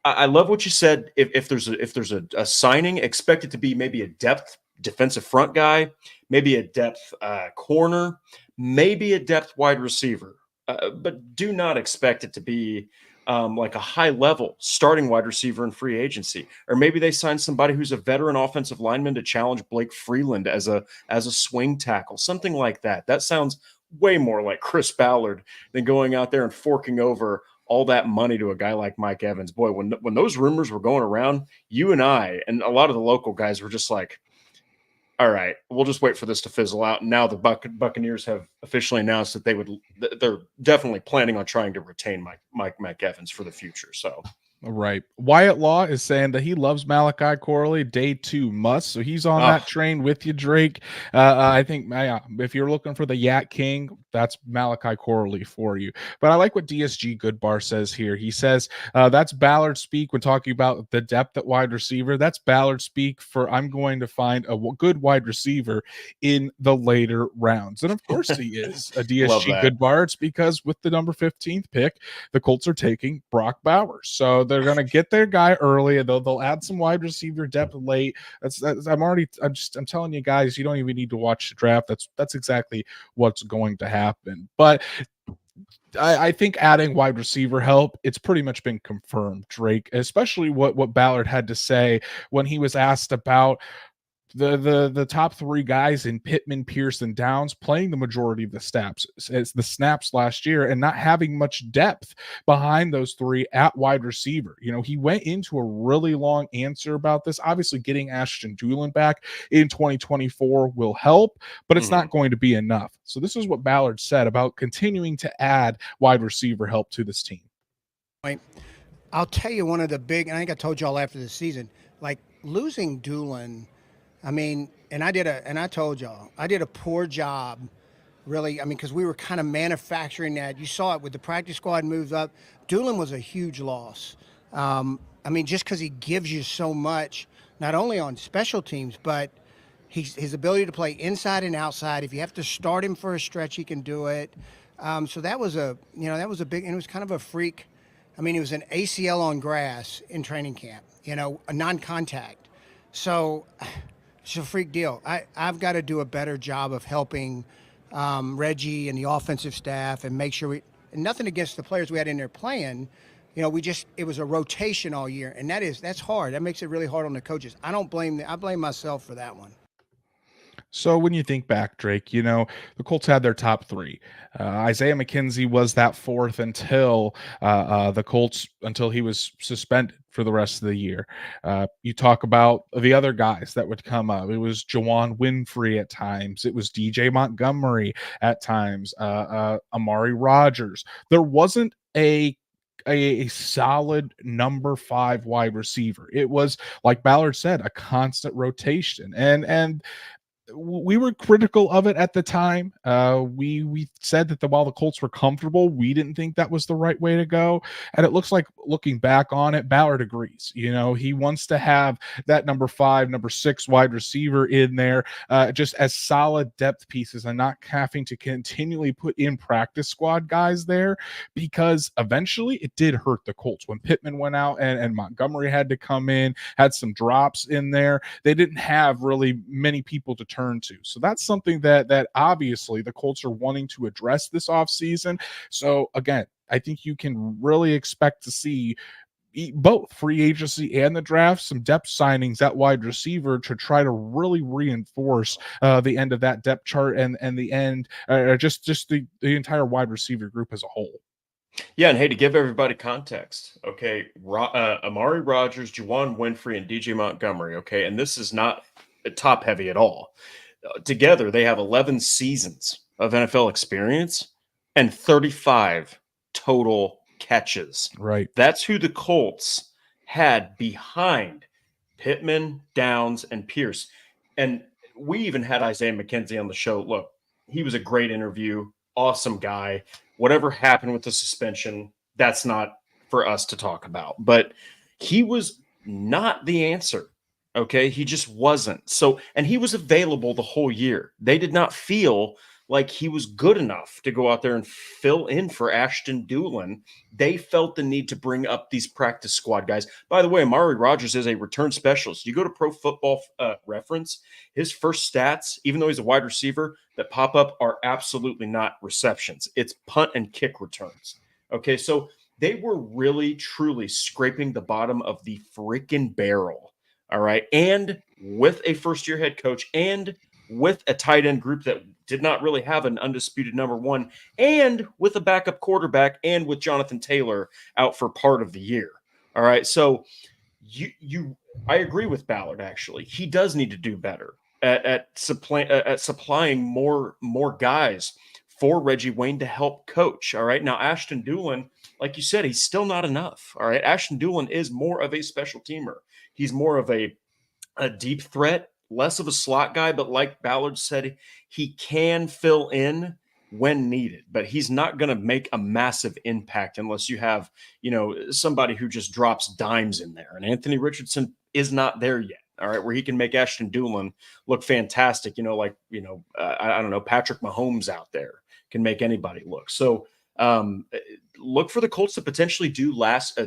I love what you said. If there's a signing, expect it to be maybe a depth defensive front guy, maybe a depth corner, maybe a depth wide receiver, but do not expect it to be like a high level starting wide receiver in free agency. Or maybe they sign somebody who's a veteran offensive lineman to challenge Blake Freeland as a swing tackle, something like that. That sounds way more like Chris Ballard than going out there and forking over all that money to a guy like Mike Evans. Boy, when those rumors were going around, you and I and a lot of the local guys were just like, all right, we'll just wait for this to fizzle out. And now the Buccaneers have officially announced that they're definitely planning on trying to retain Mike Evans for the future. So Right. Wyatt Law is saying that he loves Malachi Corley. Day 2 must. So he's on that train with you, Drake. I think if you're looking for the Yak King, that's Malachi Corley for you. But I like what DSG Goodbar says here. He says that's Ballard speak when talking about the depth at wide receiver. That's Ballard speak for I'm going to find a good wide receiver in the later rounds. And of course he is a DSG Goodbar. It's because with the number 15th pick, the Colts are taking Brock Bowers. So they're going to get their guy early, and they'll add some wide receiver depth late. I'm telling you guys, you don't even need to watch the draft. That's exactly what's going to happen. But I think adding wide receiver help, it's pretty much been confirmed, Drake, especially what Ballard had to say when he was asked about the top 3 guys in Pittman, Pierce, and Downs playing the majority of the snaps last year and not having much depth behind those 3 at wide receiver. You know, he went into a really long answer about this. Obviously, getting Ashton Dulin back in 2024 will help, but it's not going to be enough. So this is what Ballard said about continuing to add wide receiver help to this team. I'll tell you one of the big, and I think I told y'all after the season, like losing Dulin, I mean, and I told y'all, I did a poor job, really. I mean, because we were kind of manufacturing that. You saw it with the practice squad moves up. Dulin was a huge loss. I mean, just because he gives you so much, not only on special teams, but his ability to play inside and outside. If you have to start him for a stretch, he can do it. So that was a big, and it was kind of a freak. I mean, it was an ACL on grass in training camp, a non-contact. So it's a freak deal. I've got to do a better job of helping Reggie and the offensive staff and make sure and nothing against the players we had in there playing. It was a rotation all year, and that's hard. That makes it really hard on the coaches. I blame myself for that one. So when you think back, Drake, the Colts had their top 3. Isaiah McKenzie was that 4th until he was suspended for the rest of the year. You talk about the other guys that would come up. It was Juwan Winfrey at times. It was DJ Montgomery at times. Amari Rogers. There wasn't a solid number 5 wide receiver. It was, like Ballard said, a constant rotation. And we were critical of it at the time. We said that while the Colts were comfortable, we didn't think that was the right way to go. And it looks like, looking back on it, Ballard agrees. He wants to have that number 5, number 6 wide receiver in there, just as solid depth pieces, and not having to continually put in practice squad guys there, because eventually it did hurt the Colts when Pittman went out and Montgomery had to come in, had some drops in there. They didn't have really many people to turn to. So that's something that obviously the Colts are wanting to address this offseason. So again, I think you can really expect to see both free agency and the draft, some depth signings at wide receiver to try to really reinforce the end of that depth chart and the end, just the entire wide receiver group as a whole. Yeah, and hey, to give everybody context, okay, Amari Rodgers, Juwan Winfrey, and DJ Montgomery, okay, and this is not top heavy at all. Together, they have 11 seasons of NFL experience and 35 total catches. Right. That's who the Colts had behind Pittman, Downs, and Pierce. And we even had Isaiah McKenzie on the show. Look, he was a great interview, awesome guy. Whatever happened with the suspension, that's not for us to talk about. But he was not the answer. Okay, he just wasn't. So, and he was available the whole year. They did not feel like he was good enough to go out there and fill in for Ashton Dulin. They felt the need to bring up these practice squad guys. By the way, Amari Rodgers is a return specialist. You go to Pro Football Reference, his first stats, even though he's a wide receiver, that pop up are absolutely not receptions. It's punt and kick returns. Okay, so they were really, truly scraping the bottom of the freaking barrel. All right. And with a first-year head coach and with a tight end group that did not really have an undisputed number one, and with a backup quarterback, and with Jonathan Taylor out for part of the year. All right. So I agree with Ballard, actually. He does need to do better at supplying more guys for Reggie Wayne to help coach. All right. Now, Ashton Dulin, like you said, he's still not enough. All right. Ashton Dulin is more of a special teamer. He's more of a deep threat, less of a slot guy, but like Ballard said, he can fill in when needed, but he's not going to make a massive impact unless you have, somebody who just drops dimes in there. And Anthony Richardson is not there yet. All right, where he can make Ashton Dulin look fantastic, I don't know, Patrick Mahomes out there can make anybody look. So look for the Colts to potentially do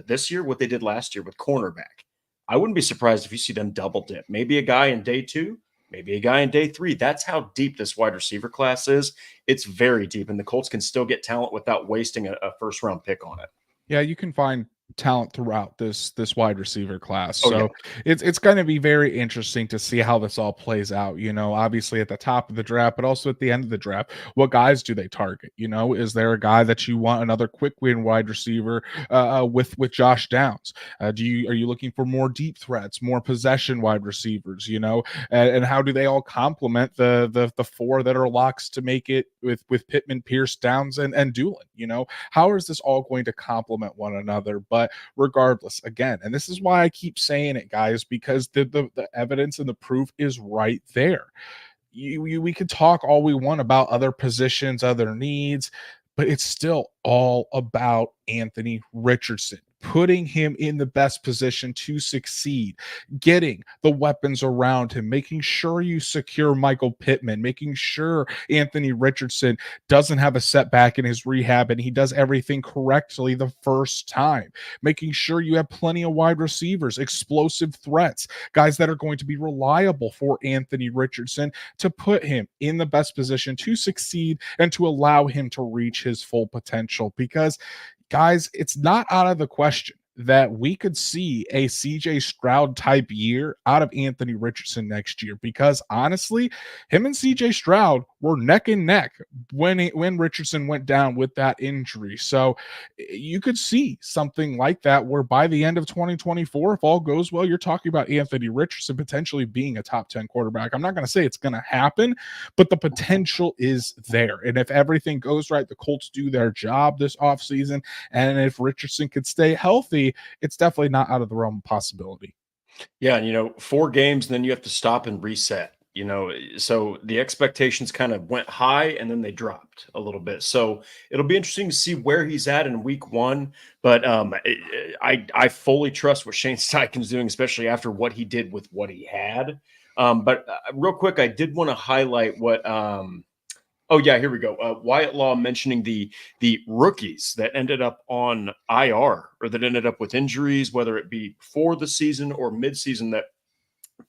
this year what they did last year with cornerback. I wouldn't be surprised if you see them double dip. Maybe a guy in day 2, maybe a guy in day 3. That's how deep this wide receiver class is. It's very deep, and the Colts can still get talent without wasting a first-round pick on it. Yeah, you can find talent throughout this wide receiver class. Oh, So yeah. it's going to be very interesting to see how this all plays out, obviously at the top of the draft, but also at the end of the draft. What guys do they target? Is there a guy that you want, another quick win wide receiver with Josh Downs? Are you looking for more deep threats, more possession wide receivers, and how do they all complement the 4 that are locks to make it with Pittman, Pierce, Downs, and Dulin? How is this all going to complement one another? But regardless, again, and this is why I keep saying it, guys, because the evidence and the proof is right there. We could talk all we want about other positions, other needs, but it's still all about Anthony Richardson. Putting him in the best position to succeed, getting the weapons around him, making sure you secure Michael Pittman, making sure Anthony Richardson doesn't have a setback in his rehab and he does everything correctly the first time, making sure you have plenty of wide receivers, explosive threats, guys that are going to be reliable for Anthony Richardson to put him in the best position to succeed and to allow him to reach his full potential. Because guys, it's not out of the question that we could see a CJ Stroud type year out of Anthony Richardson next year, because honestly, him and CJ Stroud were neck and neck when Richardson went down with that injury. So you could see something like that where by the end of 2024, if all goes well, you're talking about Anthony Richardson potentially being a top 10 quarterback. I'm not going to say it's going to happen, but the potential is there. And if everything goes right, the Colts do their job this offseason, and if Richardson could stay healthy, it's definitely not out of the realm of possibility. Yeah, and 4 games, and then you have to stop and reset. So the expectations kind of went high and then they dropped a little bit. So it'll be interesting to see where he's at in week 1. But I fully trust what Shane Steichen's doing, especially after what he did with what he had. But real quick, I did want to highlight what oh, yeah, here we go. Wyatt Law mentioning the rookies that ended up on IR or that ended up with injuries, whether it be before the season or midseason, that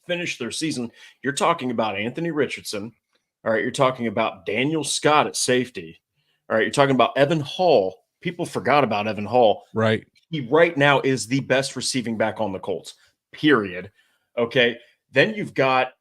finished their season. You're talking about Anthony Richardson. All right. You're talking about Daniel Scott at safety. All right. You're talking about Evan Hall. People forgot about Evan Hall. Right. He right now is the best receiving back on the Colts, period. Okay. Then you've got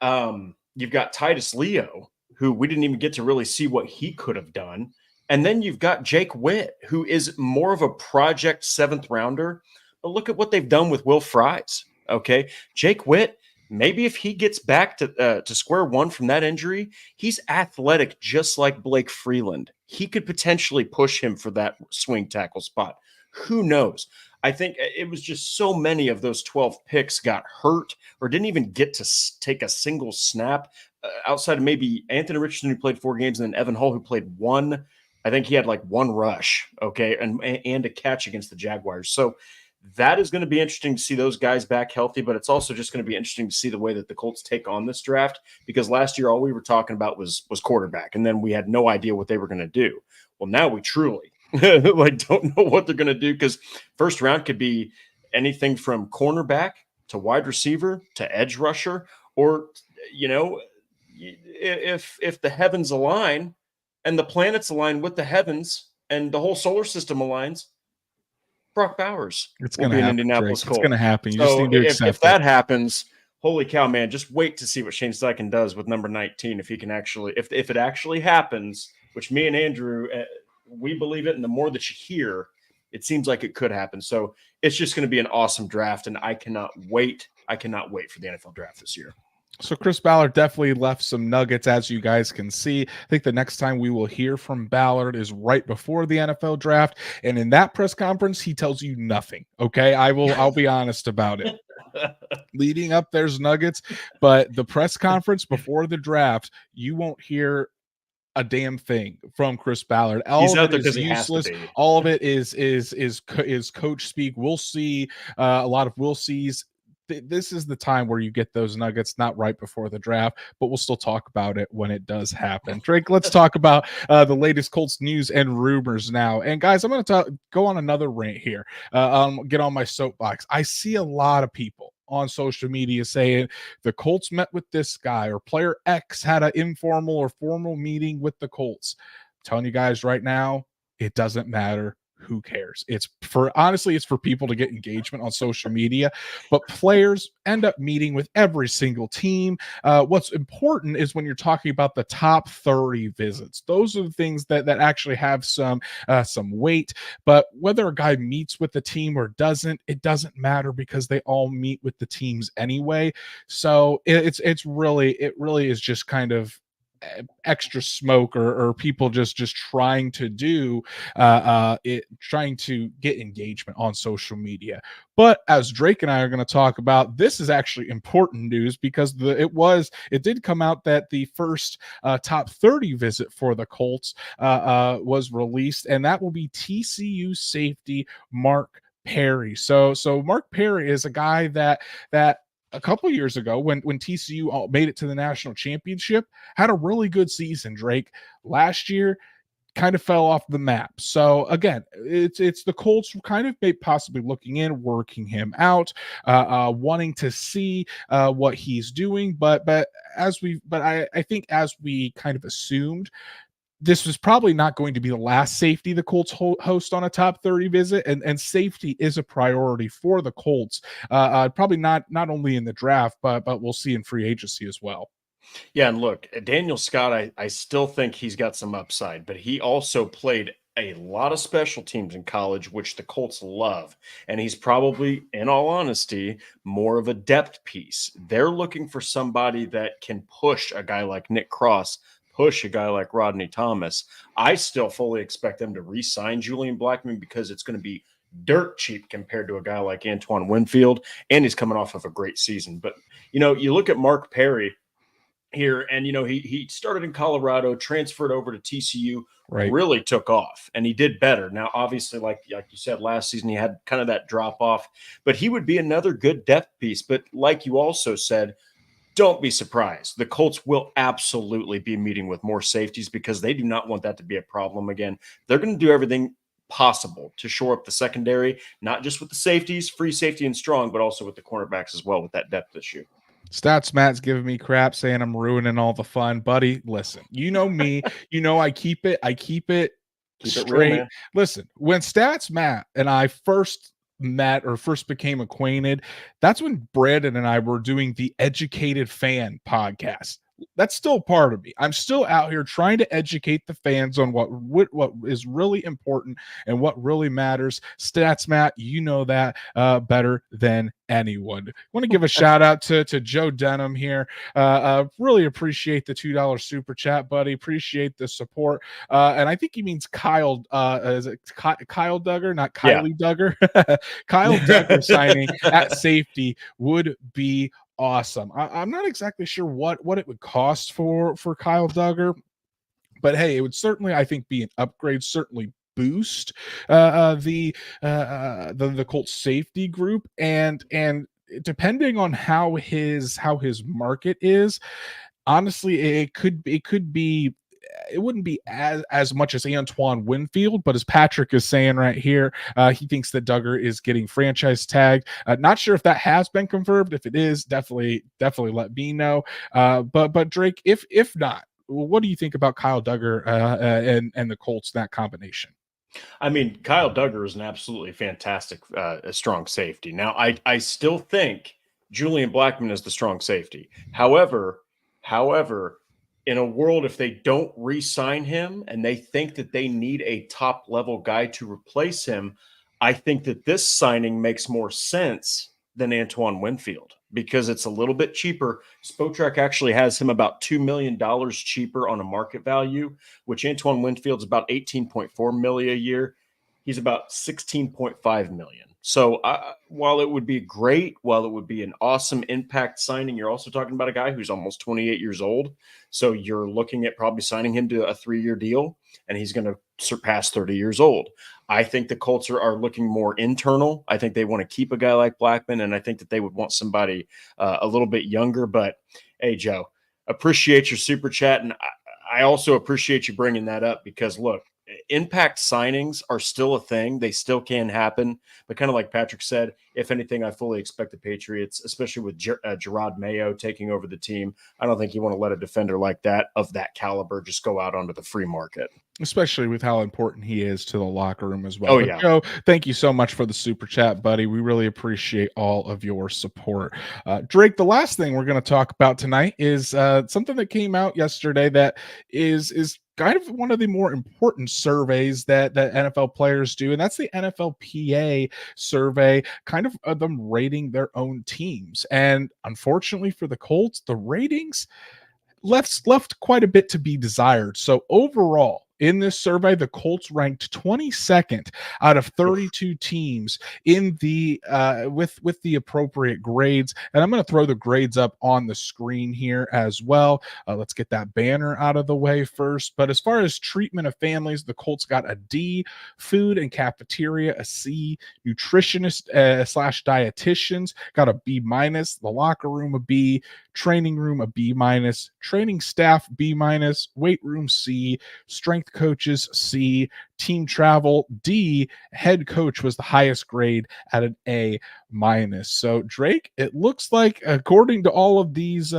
Titus Leo, who we didn't even get to really see what he could have done. And then you've got Jake Witt, who is more of a project 7th rounder. But look at what they've done with Will Fries. Okay. Jake Witt, maybe if he gets back to square one from that injury, he's athletic just like Blake Freeland. He could potentially push him for that swing tackle spot. Who knows? I think it was just so many of those 12 picks got hurt or didn't even get to take a single snap outside of maybe Anthony Richardson, who played 4 games, and then Evan Hull, who played 1. I think he had like 1 rush, okay, and a catch against the Jaguars. So that is going to be interesting to see those guys back healthy, but it's also just going to be interesting to see the way that the Colts take on this draft, because last year all we were talking about was quarterback, and then we had no idea what they were going to do. Well, now we truly don't know what they're going to do, because first round could be anything from cornerback to wide receiver to edge rusher, or if the heavens align and the planets align with the heavens and the whole solar system aligns, Brock Bowers will be an Indianapolis Colts. It's going to happen. You so just need to accept if that happens, holy cow, man, just wait to see what Shane Steichen does with number 19. If he can actually, if it actually happens, which me and Andrew, we believe it. And the more that you hear, it seems like it could happen. So it's just going to be an awesome draft. And I cannot wait. I cannot wait for the NFL draft this year. So Chris Ballard definitely left some nuggets, as you guys can see. I think the next time we will hear from Ballard is right before the NFL draft. And in that press conference, he tells you nothing. Okay. I'll be honest about it. Leading up, there's nuggets, but the press conference before the draft, you won't hear a damn thing from Chris Ballard. All of it is useless. All of it is coach speak. We'll see a lot of we'll sees. This is the time where you get those nuggets, not right before the draft, but we'll still talk about it when it does happen. Drake, let's talk about the latest Colts news and rumors now. And guys, I'm going to go on another rant here. Get on my soapbox. I see a lot of people on social media saying the Colts met with this guy, or player X had an informal or formal meeting with the Colts. I'm telling you guys right now, it doesn't matter. Who cares? It's for people to get engagement on social media, but players end up meeting with every single team. What's important is when you're talking about the top 30 visits. Those are the things that actually have some weight. But whether a guy meets with the team or doesn't, it doesn't matter, because they all meet with the teams anyway. So it really is just kind of extra smoke or people just trying to do trying to get engagement on social media. But as Drake and I are going to talk about, this is actually important news, because it did come out that the first top 30 visit for the Colts was released, and that will be TCU safety Mark Perry. So Mark Perry is a guy that a couple years ago, when TCU made it to the national championship, had a really good season. Drake, last year kind of fell off the map. So again, it's the Colts kind of possibly looking in, working him out, wanting to see what he's doing. But I think, as we kind of assumed, this was probably not going to be the last safety the Colts host on a top 30 visit, and safety is a priority for the Colts. Probably not only in the draft, but we'll see in free agency as well. Yeah, and look, Daniel Scott, I still think he's got some upside, but he also played a lot of special teams in college, which the Colts love. And he's probably, in all honesty, more of a depth piece. They're looking for somebody that can push a guy like Nick Cross, push a guy like Rodney Thomas. I still fully expect them to re-sign Julian Blackmon, because it's going to be dirt cheap compared to a guy like Antoine Winfield, and he's coming off of a great season. But, you look at Mark Perry here, and, he started in Colorado, transferred over to TCU, right, really took off, and he did better. Now, obviously, like you said, last season, he had kind of that drop off, but he would be another good depth piece. But like you also said, don't be surprised. The Colts will absolutely be meeting with more safeties, because they do not want that to be a problem again. They're going to do everything possible to shore up the secondary, not just with the safeties, free safety and strong, but also with the cornerbacks as well, with that depth issue. Stats Matt's giving me crap, saying I'm ruining all the fun. Buddy, listen, you know me. I keep it straight. Real, man. Listen, when Stats Matt and I first met or first became acquainted, that's when Brandon and I were doing the Educated Fan podcast. That's still part of me. I'm still out here trying to educate the fans on what is really important and what really matters. Stats, Matt, you know that better than anyone. I want to give a shout out to Joe Denham here. Really appreciate the $2 super chat, buddy. Appreciate the support. And I think he means Kyle. Is it Kyle Duggar, not Kylie Duggar? Kyle Duggar signing at safety would be awesome. I'm not exactly sure what it would cost for Kyle Duggar, but hey, it would certainly, I think, be an upgrade, certainly boost the Colts safety group, and depending on how his market is, honestly, it could be. It wouldn't be as much as Antoine Winfield, but as Patrick is saying right here, he thinks that Duggar is getting franchise tagged. Not sure if that has been confirmed. If it is, definitely let me know. But Drake, if not, what do you think about Kyle Duggar and the Colts, that combination? I mean, Kyle Duggar is an absolutely fantastic, strong safety. Now, I still think Julian Blackmon is the strong safety. However, in a world, if they don't re-sign him and they think that they need a top-level guy to replace him, I think that this signing makes more sense than Antoine Winfield because it's a little bit cheaper. Spotrac actually has him about $2 million cheaper on a market value, which Antoine Winfield's about $18.4 million a year. He's about $16.5 million. So while it would be great, while it would be an awesome impact signing, you're also talking about a guy who's almost 28 years old. So you're looking at probably signing him to a 3-year deal, and he's going to surpass 30 years old. I think the Colts are looking more internal. I think they want to keep a guy like Blackmon, and I think that they would want somebody a little bit younger. But, hey, Joe, appreciate your super chat, and I also appreciate you bringing that up because, look, impact signings are still a thing. They still can happen. But kind of like Patrick said, if anything, I fully expect the Patriots, especially with Gerard Mayo taking over the team, I don't think you want to let a defender like that, of that caliber, just go out onto the free market. Especially with how important he is to the locker room as well. Oh, but yeah. Joe, thank you so much for the super chat, buddy. We really appreciate all of your support. Drake, the last thing we're going to talk about tonight is something that came out yesterday that is kind of one of the more important surveys that NFL players do, and that's the NFLPA survey, kind of them rating their own teams. And unfortunately for the Colts, the ratings left quite a bit to be desired. So overall, in this survey, the Colts ranked 22nd out of 32 teams in the with the appropriate grades. And I'm going to throw the grades up on the screen here as well. Let's get that banner out of the way first. But as far as treatment of families, the Colts got a D, food and cafeteria a C, nutritionist / dietitians got a B-, the locker room a B, training room a B-, training staff B-, weight room C, strength coaches C, team travel D, head coach was the highest grade at an A-. So Drake, it looks like according to all of these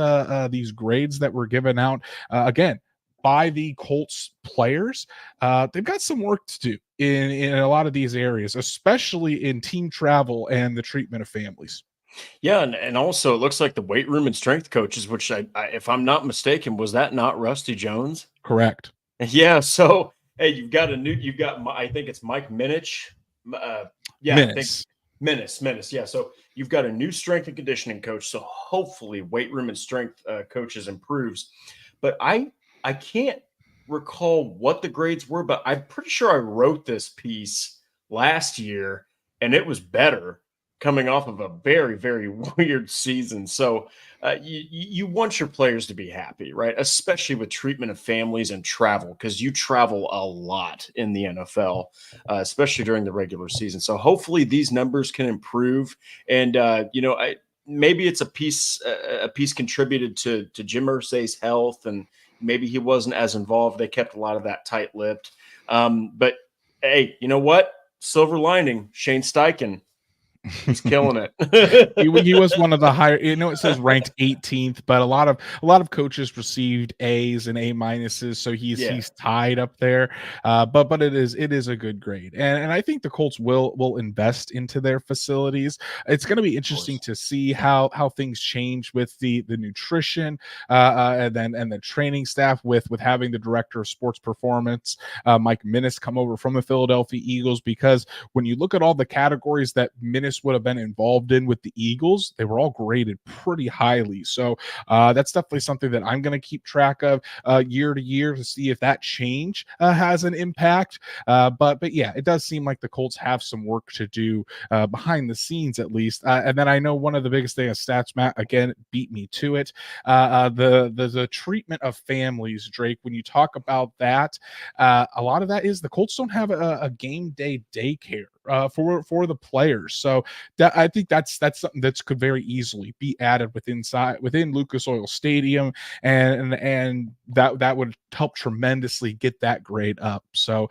grades that were given out, again, by the Colts players, they've got some work to do in a lot of these areas, especially in team travel and the treatment of families. Yeah, and also it looks like the weight room and strength coaches, which I if I'm not mistaken, was that not Rusty Jones? Correct. Yeah. So hey, you've got I think it's Mike Minich. Minnis. Minnis. Yeah. So you've got a new strength and conditioning coach. So hopefully weight room and strength coaches improves. But I can't recall what the grades were, but I'm pretty sure I wrote this piece last year and it was better, coming off of a very, very weird season. So you want your players to be happy, right? Especially with treatment of families and travel, because you travel a lot in the NFL, especially during the regular season. So hopefully these numbers can improve. And, maybe it's a piece contributed to Jim Irsay's health, and maybe he wasn't as involved. They kept a lot of that tight-lipped. But, hey, you know what? Silver lining, Shane Steichen. He's killing it. He was one of the higher, it says ranked 18th, but a lot of coaches received A's and A-minuses, so he's tied up there. But it is a good grade. And I think the Colts will invest into their facilities. It's going to be interesting to see how things change with the nutrition and the training staff with having the director of sports performance, Mike Minnis, come over from the Philadelphia Eagles, because when you look at all the categories that Minnis would have been involved in with the Eagles, they were all graded pretty highly. So that's definitely something that I'm going to keep track of year to year to see if that change has an impact. But yeah, it does seem like the Colts have some work to do behind the scenes, at least. And then I know one of the biggest things, stats, Matt, again, beat me to it. The treatment of families, Drake, when you talk about that, a lot of that is the Colts don't have a game day daycare for the players. So I think that's something that could very easily be added within Lucas Oil Stadium, and that would help tremendously get that grade up. So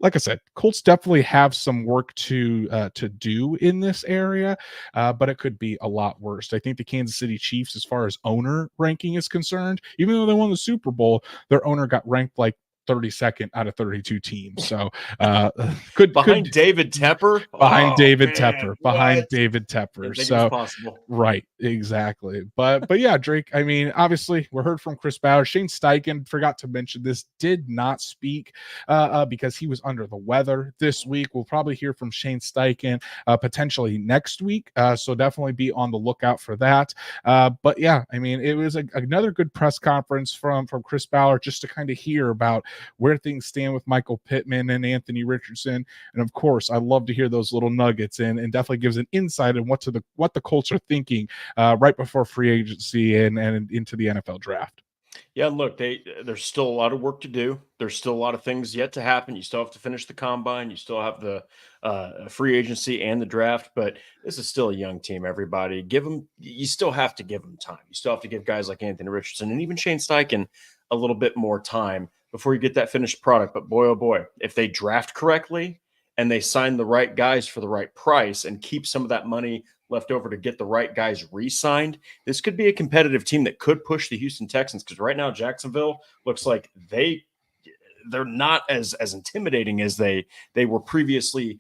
like I said, Colts definitely have some work to do in this area, but it could be a lot worse. I think the Kansas City Chiefs, as far as owner ranking is concerned, even though they won the Super Bowl, their owner got ranked like 32nd out of 32 teams. So behind David Tepper. David Tepper. So possible. Right, exactly. But yeah, Drake, I mean, obviously we heard from Chris Ballard. Shane Steichen, forgot to mention this, did not speak because he was under the weather this week. We'll probably hear from Shane Steichen potentially next week. So definitely be on the lookout for that. But yeah, I mean, it was another good press conference from Chris Ballard, just to kind of hear about where things stand with Michael Pittman and Anthony Richardson. And of course, I love to hear those little nuggets, and definitely gives an insight in what the Colts are thinking right before free agency and into the NFL draft. Yeah, look, there's still a lot of work to do. There's still a lot of things yet to happen. You still have to finish the combine. You still have the free agency and the draft, but this is still a young team, everybody. You still have to give them time. You still have to give guys like Anthony Richardson and even Shane Steichen a little bit more time before you get that finished product. But boy, oh boy, if they draft correctly and they sign the right guys for the right price and keep some of that money left over to get the right guys re-signed, this could be a competitive team that could push the Houston Texans, because right now Jacksonville looks like they're not as intimidating as they were previously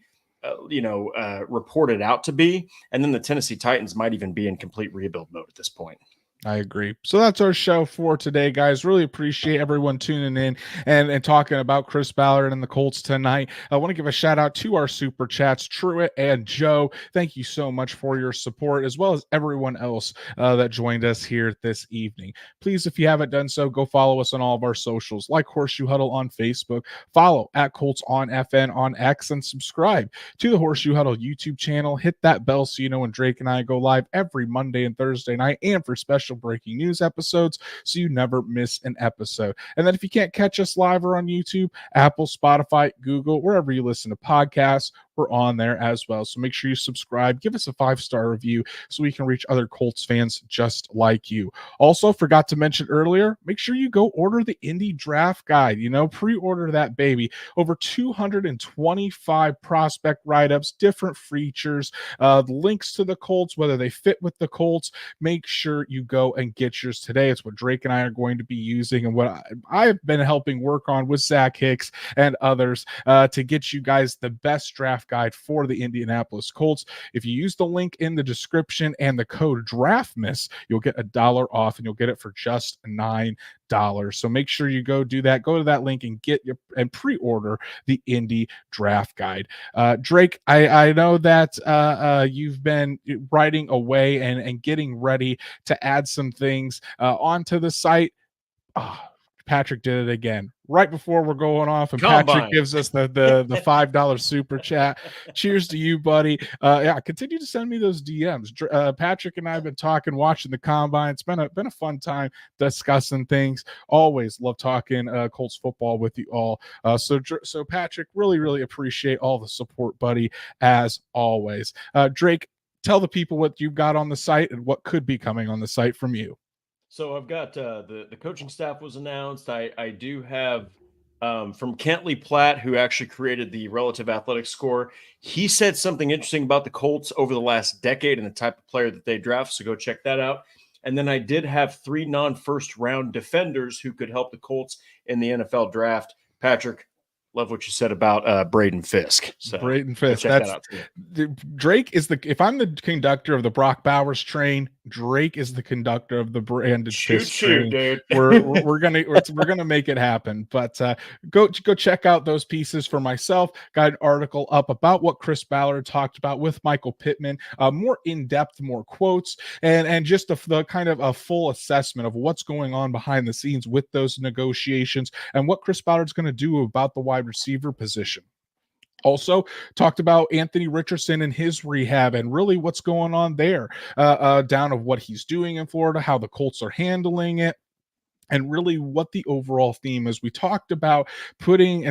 reported out to be. And then the Tennessee Titans might even be in complete rebuild mode at this point. I agree. So that's our show for today, guys. Really appreciate everyone tuning in and talking about Chris Ballard and the Colts tonight. I want to give a shout out to our super chats, Truett and Joe. Thank you so much for your support, as well as everyone else that joined us here this evening. Please, if you haven't done so, go follow us on all of our socials, like Horseshoe Huddle on Facebook, follow at Colts on FN on X, and subscribe to the Horseshoe Huddle YouTube channel. Hit that bell so you know when Drake and I go live every Monday and Thursday night, and for special breaking news episodes, so you never miss an episode. And then if you can't catch us live or on YouTube, Apple, Spotify, Google, wherever you listen to podcasts, we're on there as well. So make sure you subscribe, give us a 5-star review so we can reach other Colts fans just like you. Also, forgot to mention earlier, make sure you go order the Indy Draft Guide. Pre-order that baby. Over 225 prospect write-ups, different features, links to the Colts, whether they fit with the Colts. Make sure you go and get yours today. It's what Drake and I are going to be using, and what I've been helping work on with Zach Hicks and others to get you guys the best draft guide for the Indianapolis Colts. If you use the link in the description and the code DRAFTMISS, you'll get $1 off, and you'll get it for just $9. So make sure you go do that. Go to that link and pre-order the Indy Draft Guide. Drake, I know that you've been writing away and getting ready to add some things onto the site. Patrick did it again right before we're going off, and Combine. Patrick gives us the $5 super chat. Cheers to you, buddy. Continue to send me those DMs. Patrick and I have been talking, watching the combine. It's been a fun time discussing things. Always love talking Colts football with you all. So Patrick, really appreciate all the support, buddy, as always. Drake, tell the people what you've got on the site and what could be coming on the site from you. So I've got the coaching staff was announced. I do have from Kentley Platt, who actually created the relative athletic score. He said something interesting about the Colts over the last decade and the type of player that they draft. So go check that out. And then I did have 3 non-first round defenders who could help the Colts in the NFL draft. Patrick, love what you said about Braden Fisk. So Braden Fisk. Check that out too. Drake is if I'm the conductor of the Brock Bowers train, Drake is the conductor of the Brandon Fisk train. Dude. We're gonna make it happen. But go check out those pieces for myself. Got an article up about what Chris Ballard talked about with Michael Pittman, more in depth, more quotes, and just the kind of a full assessment of what's going on behind the scenes with those negotiations and what Chris Ballard's going to do about the wide receiver position. Also talked about Anthony Richardson and his rehab and really what's going on there, down of what he's doing in Florida, how the Colts are handling it, and really what the overall theme is. We talked about putting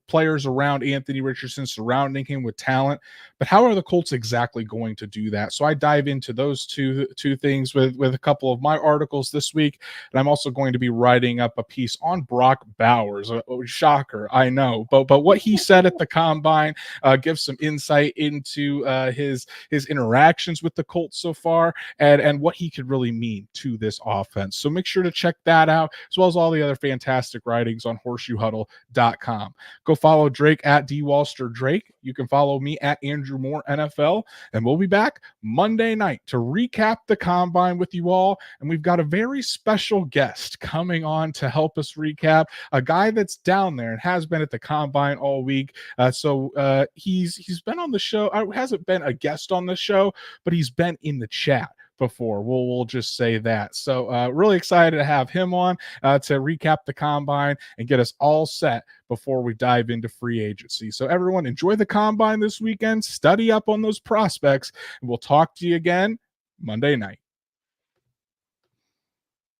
players around Anthony Richardson, surrounding him with talent, but how are the Colts exactly going to do that? So I dive into those two things with a couple of my articles this week, and I'm also going to be writing up a piece on Brock Bowers. Shocker, I know, but what he said at the Combine gives some insight into his interactions with the Colts so far, and what he could really mean to this offense. So make sure to check that out, as well as all the other fantastic writings on horseshoehuddle.com. Go follow Drake at DWalsterDrake. You can follow me at Andrew Moore NFL, and we'll be back Monday night to recap the Combine with you all. And we've got a very special guest coming on to help us recap, a guy that's down there and has been at the Combine all week. So he's been on the show. Hasn't been a guest on the show, but he's been in the chat before. We'll just say that. So really excited to have him on to recap the Combine and get us all set before we dive into free agency. So everyone, enjoy the Combine this weekend, study up on those prospects, and we'll talk to you again Monday night.